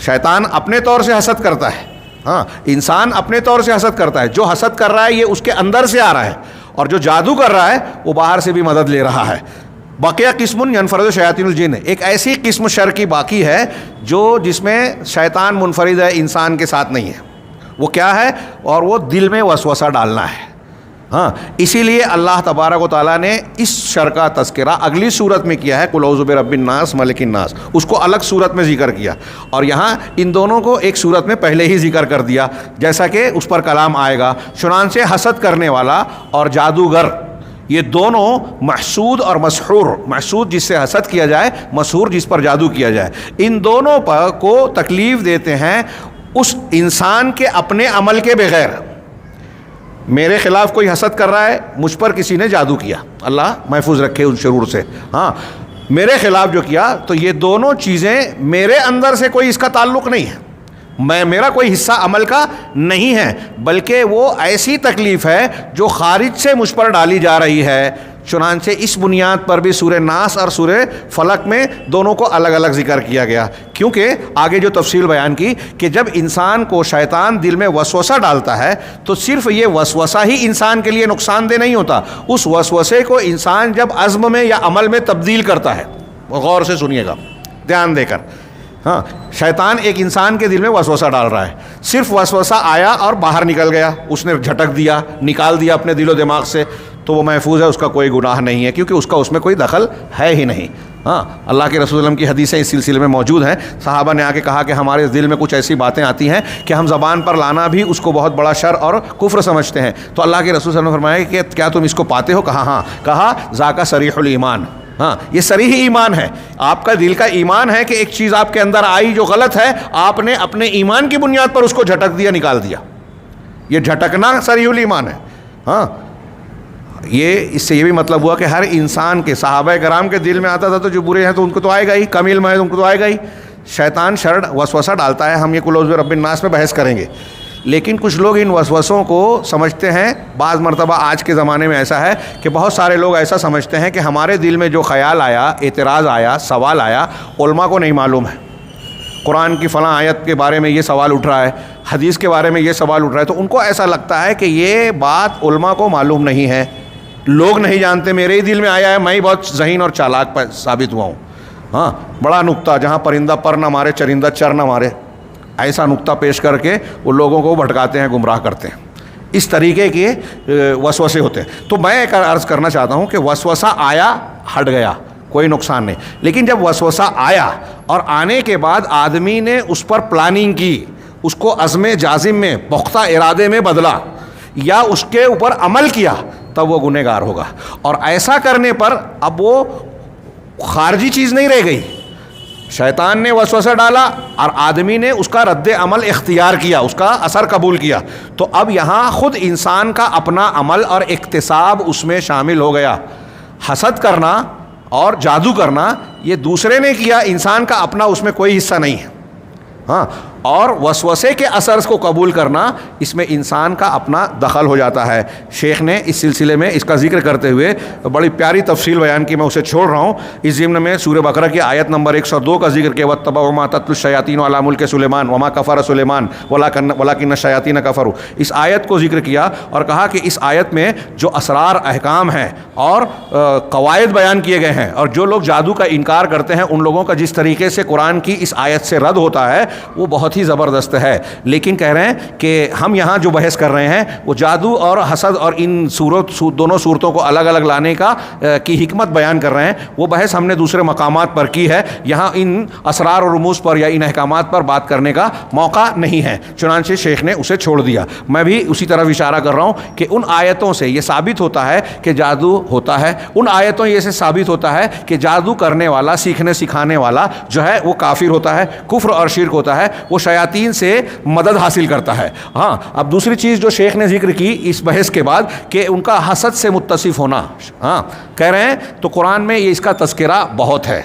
شیطان اپنے طور سے حسد کرتا ہے، ہاں، انسان اپنے طور سے حسد کرتا ہے، جو حسد کر رہا ہے یہ اس کے اندر سے آ رہا ہے، اور جو جادو کر رہا ہے وہ باہر سے بھی مدد لے رہا ہے۔ بقیہ قسم ینفرد شیاطین الجن، ایک ایسی قسم شر کی باقی ہے جس میں شیطان منفرد ہے، انسان کے ساتھ نہیں ہے۔ وہ کیا ہے؟ اور وہ دل میں وسوسہ ڈالنا ہے۔ ہاں، اسی لیے اللہ تبارک و تعالیٰ نے اس شر کا تذکرہ اگلی صورت میں کیا ہے، قل اعوذ برب الناس ملک الناس، اس کو الگ صورت میں ذکر کیا، اور یہاں ان دونوں کو ایک صورت میں پہلے ہی ذکر کر دیا، جیسا کہ اس پر کلام آئے گا۔ چنانچہ حسد کرنے والا اور جادوگر، یہ دونوں محسود اور مسحور، محسود جس سے حسد کیا جائے، مسحور جس پر جادو کیا جائے، ان دونوں پر کو تکلیف دیتے ہیں اس انسان کے اپنے عمل کے بغیر۔ میرے خلاف کوئی حسد کر رہا ہے، مجھ پر کسی نے جادو کیا، اللہ محفوظ رکھے ان شرور سے، ہاں، میرے خلاف جو کیا، تو یہ دونوں چیزیں میرے اندر سے کوئی اس کا تعلق نہیں ہے، میرا کوئی حصہ عمل کا نہیں ہے، بلکہ وہ ایسی تکلیف ہے جو خارج سے مجھ پر ڈالی جا رہی ہے۔ چنانچہ اس بنیاد پر بھی سورہ ناس اور سورہ فلق میں دونوں کو الگ الگ ذکر کیا گیا، کیونکہ آگے جو تفصیل بیان کی کہ جب انسان کو شیطان دل میں وسوسہ ڈالتا ہے تو صرف یہ وسوسہ ہی انسان کے لیے نقصان دہ نہیں ہوتا، اس وسوسے کو انسان جب عزم میں یا عمل میں تبدیل کرتا ہے، غور سے سنیے گا، دھیان دے کر، ہاں، شیطان ایک انسان کے دل میں وسوسہ ڈال رہا ہے، صرف وسوسہ آیا اور باہر نکل گیا، اس نے جھٹک دیا، نکال دیا اپنے دل و دماغ سے، تو وہ محفوظ ہے، اس کا کوئی گناہ نہیں ہے، کیونکہ اس میں کوئی دخل ہے ہی نہیں۔ ہاں، اللہ کے رسول صلی اللہ علیہ وسلم کی حدیثیں اس سلسلے میں موجود ہیں، صحابہ نے آ کے کہا کہ ہمارے دل میں کچھ ایسی باتیں آتی ہیں کہ ہم زبان پر لانا بھی اس کو بہت بڑا شر اور کفر سمجھتے ہیں، تو اللہ کے رسول صلی اللہ علیہ وسلم نے فرمایا کہ کیا تم اس کو پاتے ہو؟ کہا ہاں، کہا ذاک صریح الایمان، ہاں، یہ صریح ایمان ہے، آپ کا دل کا ایمان ہے کہ ایک چیز آپ کے اندر آئی جو غلط ہے، آپ نے اپنے ایمان کی بنیاد پر اس کو جھٹک دیا، نکال دیا، یہ جھٹکنا صریح الایمان ہے۔ ہاں، یہ اس سے یہ بھی مطلب ہوا کہ ہر انسان کے، صحابہ کرام کے دل میں آتا تھا تو جو برے ہیں تو ان کو تو آئے گا ہی، کم علم ہے ان کو تو آئے گا ہی، شیطان شر وسوسہ ڈالتا ہے، ہم یہ قل اعوذ برب الناس میں بحث کریں گے، لیکن کچھ لوگ ان وسوسوں کو سمجھتے ہیں، بعض مرتبہ آج کے زمانے میں ایسا ہے کہ بہت سارے لوگ ایسا سمجھتے ہیں کہ ہمارے دل میں جو خیال آیا، اعتراض آیا، سوال آیا، علماء کو نہیں معلوم ہے، قرآن کی فلاں آیت کے بارے میں یہ سوال اٹھ رہا ہے، حدیث کے بارے میں یہ سوال اٹھ رہا ہے، تو ان کو ایسا لگتا ہے کہ یہ بات علماء کو معلوم نہیں ہے، لوگ نہیں جانتے، میرے ہی دل میں آیا ہے، میں ہی بہت ذہین اور چالاک ثابت ہوا ہوں۔ ہاں، بڑا نکتہ، جہاں پرندہ پر نہ مارے چرندہ چر نہ مارے، ایسا نکتہ پیش کر کے وہ لوگوں کو بھٹکاتے ہیں، گمراہ کرتے ہیں، اس طریقے کے وسوسے ہوتے ہیں۔ تو میں ایک عرض کرنا چاہتا ہوں کہ وسوسہ آیا، ہٹ گیا، کوئی نقصان نہیں، لیکن جب وسوسہ آیا اور آنے کے بعد آدمی نے اس پر پلاننگ کی، اس کو عزم جازم میں، پختہ ارادے میں بدلا، یا اس کے اوپر عمل کیا، تب وہ گنہگار ہوگا۔ اور ایسا کرنے پر اب وہ خارجی چیز نہیں رہ گئی، شیطان نے وسوسہ ڈالا اور آدمی نے اس کا رد عمل اختیار کیا، اس کا اثر قبول کیا، تو اب یہاں خود انسان کا اپنا عمل اور اکتساب اس میں شامل ہو گیا۔ حسد کرنا اور جادو کرنا یہ دوسرے نے کیا، انسان کا اپنا اس میں کوئی حصہ نہیں ہے۔ ہاں، اور وسوسے کے اثر کو قبول کرنا، اس میں انسان کا اپنا دخل ہو جاتا ہے۔ شیخ نے اس سلسلے میں اس کا ذکر کرتے ہوئے بڑی پیاری تفصیل بیان کی، میں اسے چھوڑ رہا ہوں۔ اس ضمن میں سورہ بقرہ کی آیت نمبر 102 کا ذکر کیا، وَاتَّبَعُوا مَا تَتْلُو الشَّيَاطِينُ عَلَىٰ مُلْكِ سُلَيْمَانَ وَمَا كَفَرَ سُلَيْمَانُ وَلَٰكِنَّ الشَّيَاطِينَ كَفَرُوا، اس آیت کو ذکر کیا اور کہا کہ اس آیت میں جو اسرار احکام ہیں اور قواعد بیان کیے گئے ہیں، اور جو لوگ جادو کا انکار کرتے ہیں ان لوگوں کا جس طریقے سے قرآن کی اس آیت سے رد ہوتا ہے وہ بہت ہی زبردست ہے۔ لیکن کہہ رہے ہیں کہ ہم یہاں جو بحث کر رہے ہیں وہ جادو اور حسد اور ان دونوں صورتوں کو الگ الگ لانے کی حکمت بیان کر رہے ہیں، وہ بحث ہم نے دوسرے مقامات پر کی ہے، یہاں ان اسرار اور رموز پر یا ان احکامات پر بات کرنے کا موقع نہیں ہے، چنانچہ شیخ نے اسے چھوڑ دیا۔ میں بھی اسی طرف اشارہ کر رہا ہوں کہ ان آیتوں سے یہ ثابت ہوتا ہے کہ جادو ہوتا ہے، ان آیتوں یہ سے ثابت ہوتا ہے کہ جادو کرنے والا، سیکھنے سکھانے والا جو ہے وہ کافر ہوتا ہے، کفر اور شرک ہوتا ہے، وہ شیاطین سے مدد حاصل کرتا ہے۔ ہاں، اب دوسری چیز جو شیخ نے ذکر کی اس بحث کے بعد کہ ان کا حسد سے متصف ہونا، ہاں کہہ رہے ہیں تو قرآن میں یہ اس کا تذکرہ بہت ہے،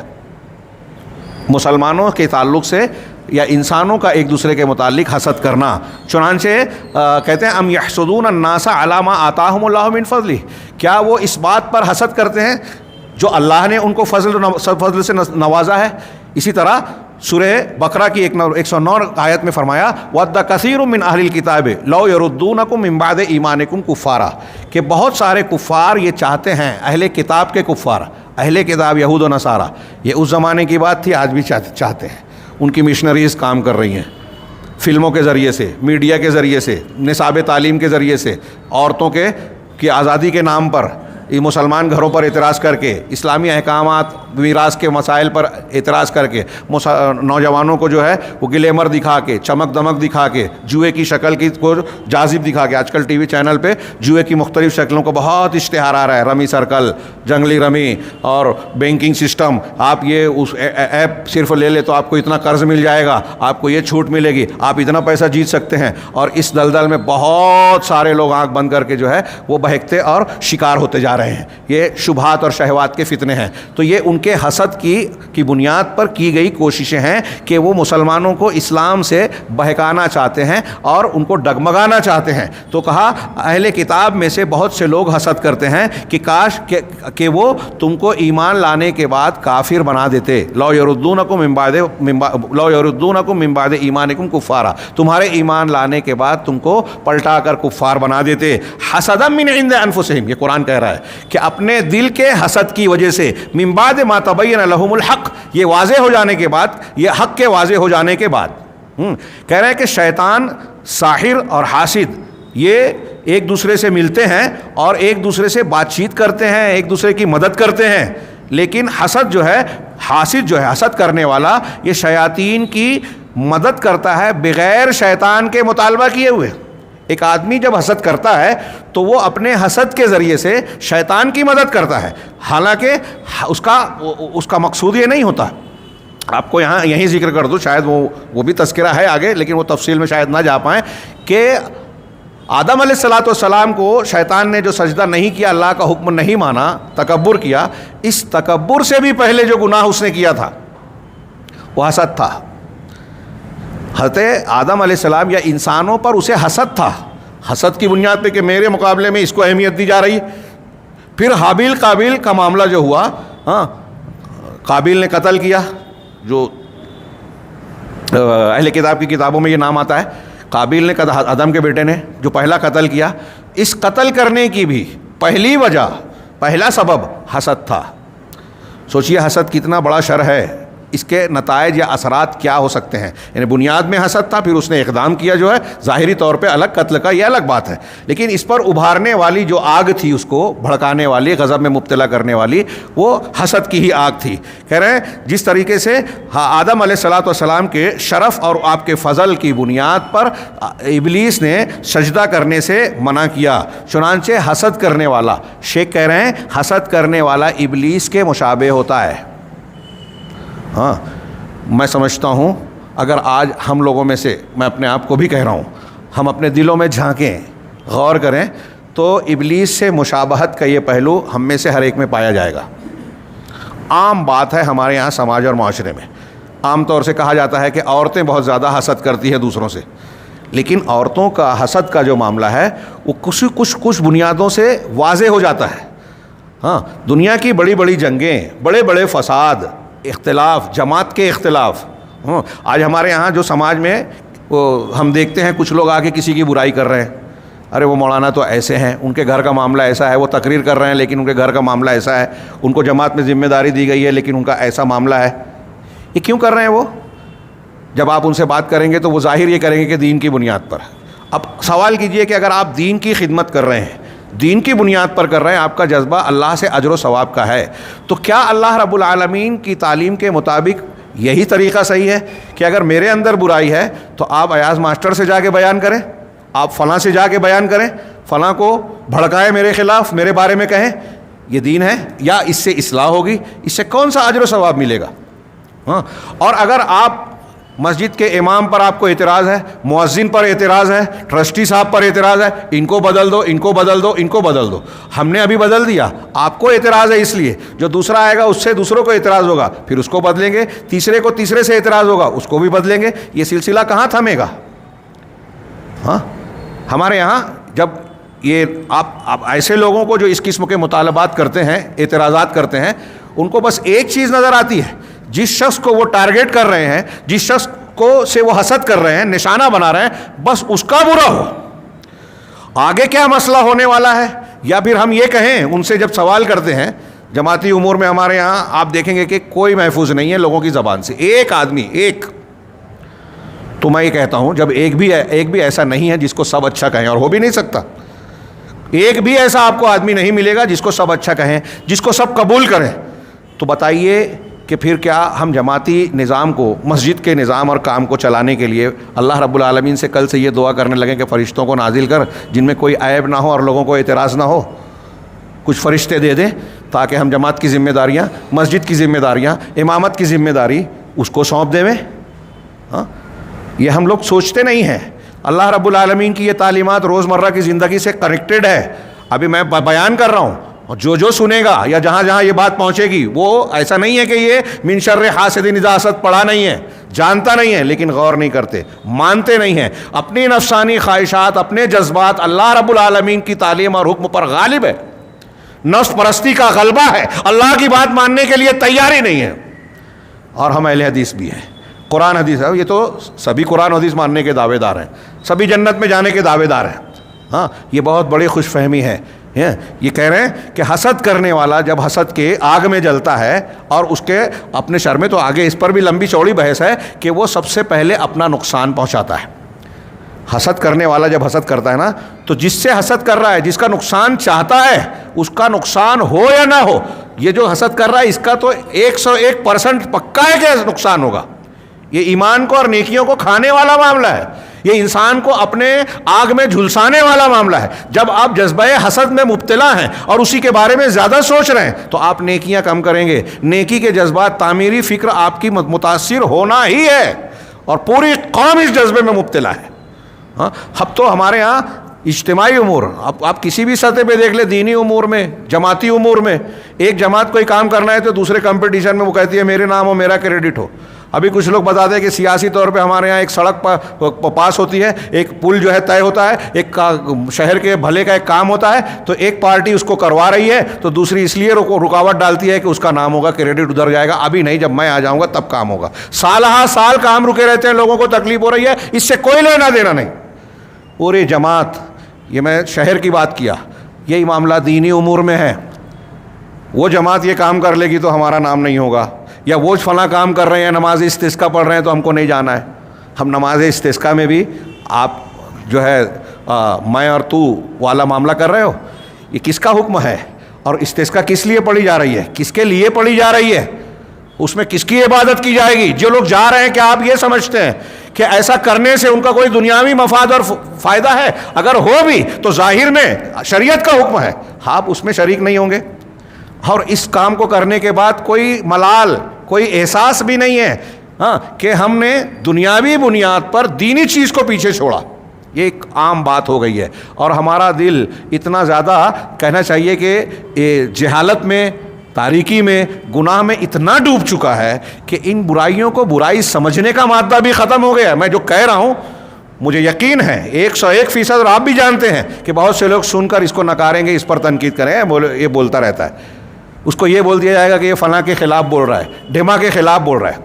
مسلمانوں کے تعلق سے یا انسانوں کا ایک دوسرے کے متعلق حسد کرنا۔ چنانچہ کہتے ہیں ام یحسدون الناس علی ما آتاہم اللہ من فضلہ، کیا وہ اس بات پر حسد کرتے ہیں جو اللہ نے ان کو فضل سے نوازا ہے۔ اسی طرح سورہ بقرہ کی 109 آیت میں فرمایا وَدَّ كَثِيرٌ مِّنْ أَهْلِ الْكِتَابِ لَوْ يَرُدُّونَكُم مِّن بَعْدِ إِيمَانِكُمْ كُفَّارًا، کہ بہت سارے کفار یہ چاہتے ہیں، اہل کتاب کے کفار، اہل کتاب یہود و نصارہ، یہ اس زمانے کی بات تھی، آج بھی چاہتے ہیں۔ ان کی مشنریز کام کر رہی ہیں، فلموں کے ذریعے سے، میڈیا کے ذریعے سے، نصاب تعلیم کے ذریعے سے، عورتوں کی آزادی کے نام پر یہ مسلمان گھروں پر اعتراض کر کے، اسلامی احکامات میراث کے مسائل پر اعتراض کر کے، نوجوانوں کو جو ہے وہ گلیمر دکھا کے، چمک دمک دکھا کے، جوئے کی شکل کو جاذب دکھا کے، آج کل ٹی وی چینل پہ جوئے کی مختلف شکلوں کو بہت اشتہار آ رہا ہے، رمی سرکل، جنگلی رمی اور بینکنگ سسٹم، آپ یہ اس ایپ صرف لے لے تو آپ کو اتنا قرض مل جائے گا، آپ کو یہ چھوٹ ملے گی، آپ اتنا پیسہ جیت سکتے ہیں، اور اس دلدل میں بہت سارے لوگ آنکھ بند کر کے جو ہے وہ بہکتے اور شکار ہوتے جا رہے ہیں۔ یہ شبہات اور شہوات کے فتنے ہیں۔ تو یہ ان کے حسد کی بنیاد پر کی گئی کوششیں ہیں کہ وہ مسلمانوں کو اسلام سے بہکانا چاہتے ہیں اور ان کو ڈگمگانا چاہتے ہیں۔ تو کہا اہل کتاب میں سے بہت سے لوگ حسد کرتے ہیں کہ کاش کہ وہ تم کو ایمان لانے کے بعد کافر بنا دیتے، لو یردونکم من بعد ایمانکم کفارا، تمہارے ایمان لانے کے بعد تم کو پلٹا کر کفار بنا دیتے، حسدا من عند انفسہم، یہ قرآن کہہ رہا ہے کہ اپنے دل کے حسد کی وجہ سے، من بعد ما تبین لہم الحق، یہ واضح ہو جانے کے بعد، یہ حق کے واضح ہو جانے کے بعد کہہ رہے ہیں کہ شیطان، ساحر اور حاسد یہ ایک دوسرے سے ملتے ہیں اور ایک دوسرے سے بات چیت کرتے ہیں، ایک دوسرے کی مدد کرتے ہیں، لیکن حسد جو ہے، حاسد جو ہے، حسد کرنے والا، یہ شیاطین کی مدد کرتا ہے بغیر شیطان کے مطالبہ کیے ہوئے۔ ایک آدمی جب حسد کرتا ہے تو وہ اپنے حسد کے ذریعے سے شیطان کی مدد کرتا ہے، حالانکہ اس کا مقصود یہ نہیں ہوتا۔ آپ کو یہیں ذکر کر دوں، شاید وہ بھی تذکرہ ہے آگے، لیکن وہ تفصیل میں شاید نہ جا پائیں، کہ آدم علیہ السلام کو شیطان نے جو سجدہ نہیں کیا، اللہ کا حکم نہیں مانا، تکبر کیا، اس تکبر سے بھی پہلے جو گناہ اس نے کیا تھا وہ حسد تھا۔ حضرت آدم علیہ السلام یا انسانوں پر اسے حسد تھا، حسد کی بنیاد پہ کہ میرے مقابلے میں اس کو اہمیت دی جا رہی ہے۔ پھر حابیل قابیل کا معاملہ جو ہوا، قابیل نے قتل کیا، جو اہل کتاب کی کتابوں میں یہ نام آتا ہے، قابیل نے آدم کے بیٹے نے جو پہلا قتل کیا، اس قتل کرنے کی بھی پہلی وجہ، پہلا سبب حسد تھا۔ سوچئے حسد کتنا بڑا شر ہے، اس کے نتائج یا اثرات کیا ہو سکتے ہیں۔ یعنی بنیاد میں حسد تھا، پھر اس نے اقدام کیا جو ہے ظاہری طور پہ الگ قتل کا، یہ الگ بات ہے، لیکن اس پر ابھارنے والی جو آگ تھی، اس کو بھڑکانے والی، غضب میں مبتلا کرنے والی، وہ حسد کی ہی آگ تھی۔ کہہ رہے ہیں جس طریقے سے آدم علیہ السلام کے شرف اور آپ کے فضل کی بنیاد پر ابلیس نے سجدہ کرنے سے منع کیا، چنانچہ حسد کرنے والا، شیخ کہہ رہے ہیں حسد کرنے والا ابلیس کے مشابہ ہوتا ہے۔ ہاں، میں سمجھتا ہوں اگر آج ہم لوگوں میں سے، میں اپنے آپ کو بھی کہہ رہا ہوں، ہم اپنے دلوں میں جھانکیں، غور کریں، تو ابلیس سے مشابہت کا یہ پہلو ہم میں سے ہر ایک میں پایا جائے گا۔ عام بات ہے ہمارے یہاں سماج اور معاشرے میں، عام طور سے کہا جاتا ہے کہ عورتیں بہت زیادہ حسد کرتی ہیں دوسروں سے، لیکن عورتوں کا حسد کا جو معاملہ ہے وہ کچھ بنیادوں سے واضح ہو جاتا ہے۔ ہاں، دنیا کی بڑی بڑی جنگیں، بڑے بڑے فساد، اختلاف، جماعت کے اختلاف، آج ہمارے ہاں جو سماج میں ہم دیکھتے ہیں کچھ لوگ آ کے کسی کی برائی کر رہے ہیں، ارے وہ مولانا تو ایسے ہیں، ان کے گھر کا معاملہ ایسا ہے، وہ تقریر کر رہے ہیں لیکن ان کے گھر کا معاملہ ایسا ہے، ان کو جماعت میں ذمہ داری دی گئی ہے لیکن ان کا ایسا معاملہ ہے۔ یہ کیوں کر رہے ہیں وہ؟ جب آپ ان سے بات کریں گے تو وہ ظاہر یہ کریں گے کہ دین کی بنیاد پر۔ اب سوال کیجئے کہ اگر آپ دین کی خدمت کر رہے ہیں، دین کی بنیاد پر کر رہے ہیں، آپ کا جذبہ اللہ سے اجر و ثواب کا ہے، تو کیا اللہ رب العالمین کی تعلیم کے مطابق یہی طریقہ صحیح ہے کہ اگر میرے اندر برائی ہے تو آپ ایاز ماسٹر سے جا کے بیان کریں، آپ فلاں سے جا کے بیان کریں، فلاں کو بھڑکائیں میرے خلاف، میرے بارے میں کہیں، یہ دین ہے؟ یا اس سے اصلاح ہوگی؟ اس سے کون سا اجر و ثواب ملے گا؟ ہاں، اور اگر آپ مسجد کے امام پر آپ کو اعتراض ہے، مؤذن پر اعتراض ہے، ٹرسٹی صاحب پر اعتراض ہے، ان کو بدل دو، ان کو بدل دو، ان کو بدل دو، ہم نے ابھی بدل دیا، آپ کو اعتراض ہے اس لیے، جو دوسرا آئے گا اس سے دوسروں کو اعتراض ہوگا، پھر اس کو بدلیں گے، تیسرے کو تیسرے سے اعتراض ہوگا، اس کو بھی بدلیں گے، یہ سلسلہ کہاں تھمے گا؟ ہاں، ہمارے یہاں جب یہ آپ ایسے لوگوں کو جو اس قسم کے مطالبات کرتے ہیں، اعتراضات کرتے ہیں، ان کو بس ایک چیز نظر آتی ہے، جس شخص کو وہ ٹارگیٹ کر رہے ہیں، جس شخص کو سے وہ حسد کر رہے ہیں، نشانہ بنا رہے ہیں، بس اس کا برا ہو. آگے کیا مسئلہ ہونے والا ہے، یا پھر ہم یہ کہیں ان سے جب سوال کرتے ہیں جماعتی امور میں، ہمارے یہاں آپ دیکھیں گے کہ کوئی محفوظ نہیں ہے لوگوں کی زبان سے. ایک آدمی، ایک، تو میں یہ کہتا ہوں جب ایک بھی ایسا نہیں ہے جس کو سب اچھا کہیں، اور ہو بھی نہیں سکتا. ایک بھی ایسا آپ کو آدمی نہیں ملے گا جس کو سب اچھا کہیں، جس کو سب قبول کریں. تو بتائیے کہ پھر کیا ہم جماعتی نظام کو، مسجد کے نظام اور کام کو چلانے کے لیے اللہ رب العالمین سے کل سے یہ دعا کرنے لگیں کہ فرشتوں کو نازل کر جن میں کوئی عیب نہ ہو اور لوگوں کو اعتراض نہ ہو، کچھ فرشتے دے دیں تاکہ ہم جماعت کی ذمہ داریاں، مسجد کی ذمہ داریاں، امامت کی ذمہ داری اس کو سونپ دیں. ہاں، یہ ہم لوگ سوچتے نہیں ہیں. اللہ رب العالمین کی یہ تعلیمات روزمرہ کی زندگی سے کنیکٹڈ ہے. ابھی میں بیان کر رہا ہوں، اور جو سنے گا یا جہاں جہاں یہ بات پہنچے گی، وہ ایسا نہیں ہے کہ یہ من شر حاسد اذا حسد پڑھا نہیں ہے، جانتا نہیں ہے، لیکن غور نہیں کرتے، مانتے نہیں ہیں. اپنی نفسانی خواہشات، اپنے جذبات اللہ رب العالمین کی تعلیم اور حکم پر غالب ہے. نفس پرستی کا غلبہ ہے، اللہ کی بات ماننے کے لیے تیاری نہیں ہے. اور ہم اہل حدیث بھی ہیں، قرآن حدیث ہے. یہ تو سبھی قرآن حدیث ماننے کے دعوے دار ہیں، سبھی جنت میں جانے کے دعوے دار ہیں. ہاں، یہ بہت بڑی خوش فہمی ہے. یہ کہہ رہے ہیں کہ حسد کرنے والا جب حسد کے آگ میں جلتا ہے اور اس کے اپنے شر میں، تو آگے اس پر بھی لمبی چوڑی بحث ہے کہ وہ سب سے پہلے اپنا نقصان پہنچاتا ہے. حسد کرنے والا جب حسد کرتا ہے نا، تو جس سے حسد کر رہا ہے، جس کا نقصان چاہتا ہے، اس کا نقصان ہو یا نہ ہو، یہ جو حسد کر رہا ہے اس کا تو 101% پکا ہے کہ نقصان ہوگا. یہ ایمان کو اور نیکیوں کو کھانے والا معاملہ ہے. یہ انسان کو اپنے آگ میں جھلسانے والا معاملہ ہے. جب آپ جذبہ حسد میں مبتلا ہیں اور اسی کے بارے میں زیادہ سوچ رہے ہیں تو آپ نیکیاں کم کریں گے. نیکی کے جذبات، تعمیری فکر آپ کی متاثر ہونا ہی ہے، اور پوری قوم اس جذبے میں مبتلا ہے. ہاں، اب تو ہمارے ہاں اجتماعی امور، آپ کسی بھی سطح پہ دیکھ لیں، دینی امور میں، جماعتی امور میں، ایک جماعت کوئی کام کرنا ہے تو دوسرے کمپٹیشن میں وہ کہتی ہے میرے نام ہو، میرا کریڈٹ ہو. ابھی کچھ لوگ بتاتے ہیں کہ سیاسی طور پہ ہمارے ہاں ایک سڑک پاس ہوتی ہے، ایک پل جو ہے طے ہوتا ہے، ایک شہر کے بھلے کا ایک کام ہوتا ہے، تو ایک پارٹی اس کو کروا رہی ہے تو دوسری اس لیے رکاوٹ ڈالتی ہے کہ اس کا نام ہوگا، کریڈٹ ادھر جائے گا. ابھی نہیں، جب میں آ جاؤں گا تب کام ہوگا. سال کام رکے رہتے ہیں، لوگوں کو تکلیف ہو رہی ہے، اس سے کوئی لینا دینا نہیں. پوری جماعت، یہ میں شہر کی بات کیا، یہی معاملہ دینی امور میں ہے. وہ جماعت یہ کام کر لے گی تو ہمارا نام نہیں ہوگا، یا وہ فلاں کام کر رہے ہیں، نماز استسقا پڑھ رہے ہیں تو ہم کو نہیں جانا ہے. ہم نماز استسقا میں بھی آپ جو ہے میں اور تو والا معاملہ کر رہے ہو. یہ کس کا حکم ہے، اور استسقا کس لیے پڑھی جا رہی ہے، کس کے لیے پڑھی جا رہی ہے، اس میں کس کی عبادت کی جائے گی؟ جو لوگ جا رہے ہیں، کیا آپ یہ سمجھتے ہیں کہ ایسا کرنے سے ان کا کوئی دنیاوی مفاد اور فائدہ ہے؟ اگر ہو بھی تو ظاہر میں شریعت کا حکم ہے، آپ اس میں شریک نہیں ہوں گے. اور اس کام کو کرنے کے بعد کوئی ملال، کوئی احساس بھی نہیں ہے ہاں کہ ہم نے دنیاوی بنیاد پر دینی چیز کو پیچھے چھوڑا. یہ ایک عام بات ہو گئی ہے، اور ہمارا دل اتنا زیادہ کہنا چاہیے کہ جہالت میں، تاریکی میں، گناہ میں اتنا ڈوب چکا ہے کہ ان برائیوں کو برائی سمجھنے کا مادہ بھی ختم ہو گیا. میں جو کہہ رہا ہوں مجھے یقین ہے 101%، اور آپ بھی جانتے ہیں کہ بہت سے لوگ سن کر اس کو نکاریں گے، اس پر تنقید کریں گے، یہ بولتا رہتا ہے. اس کو یہ بول دیا جائے گا کہ یہ فلاں کے خلاف بول رہا ہے، ڈھما کے خلاف بول رہا ہے.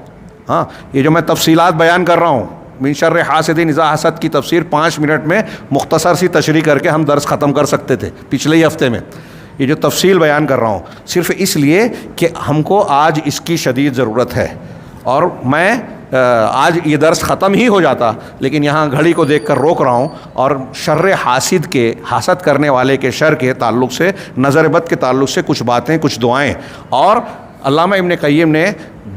ہاں، یہ جو میں تفصیلات بیان کر رہا ہوں، من شر حاسد اذا حسد کی تفسیر 5 منٹ میں مختصر سی تشریح کر کے ہم درس ختم کر سکتے تھے پچھلے ہی ہفتے میں. یہ جو تفصیل بیان کر رہا ہوں صرف اس لیے کہ ہم کو آج اس کی شدید ضرورت ہے. اور میں آج یہ درس ختم ہی ہو جاتا، لیکن یہاں گھڑی کو دیکھ کر روک رہا ہوں. اور شر حاسد کے، حسد کرنے والے کے شر کے تعلق سے، نظر بد کے تعلق سے کچھ باتیں، کچھ دعائیں. اور علامہ ابن قیم نے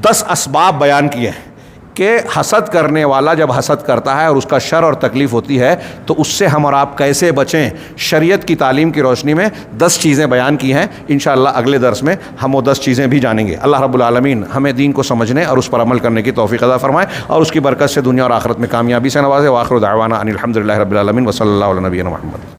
10 اسباب بیان کیے ہیں کہ حسد کرنے والا جب حسد کرتا ہے اور اس کا شر اور تکلیف ہوتی ہے تو اس سے ہم اور آپ کیسے بچیں. شریعت کی تعلیم کی روشنی میں 10 چیزیں بیان کی ہیں. انشاءاللہ اگلے درس میں ہم وہ 10 چیزیں بھی جانیں گے. اللہ رب العالمین ہمیں دین کو سمجھنے اور اس پر عمل کرنے کی توفیق عطا فرمائے، اور اس کی برکت سے دنیا اور آخرت میں کامیابی سے نوازے. وآخر دعوانا ان الحمد للہ رب العالمین، وصلی اللہ علی نبینا محمد.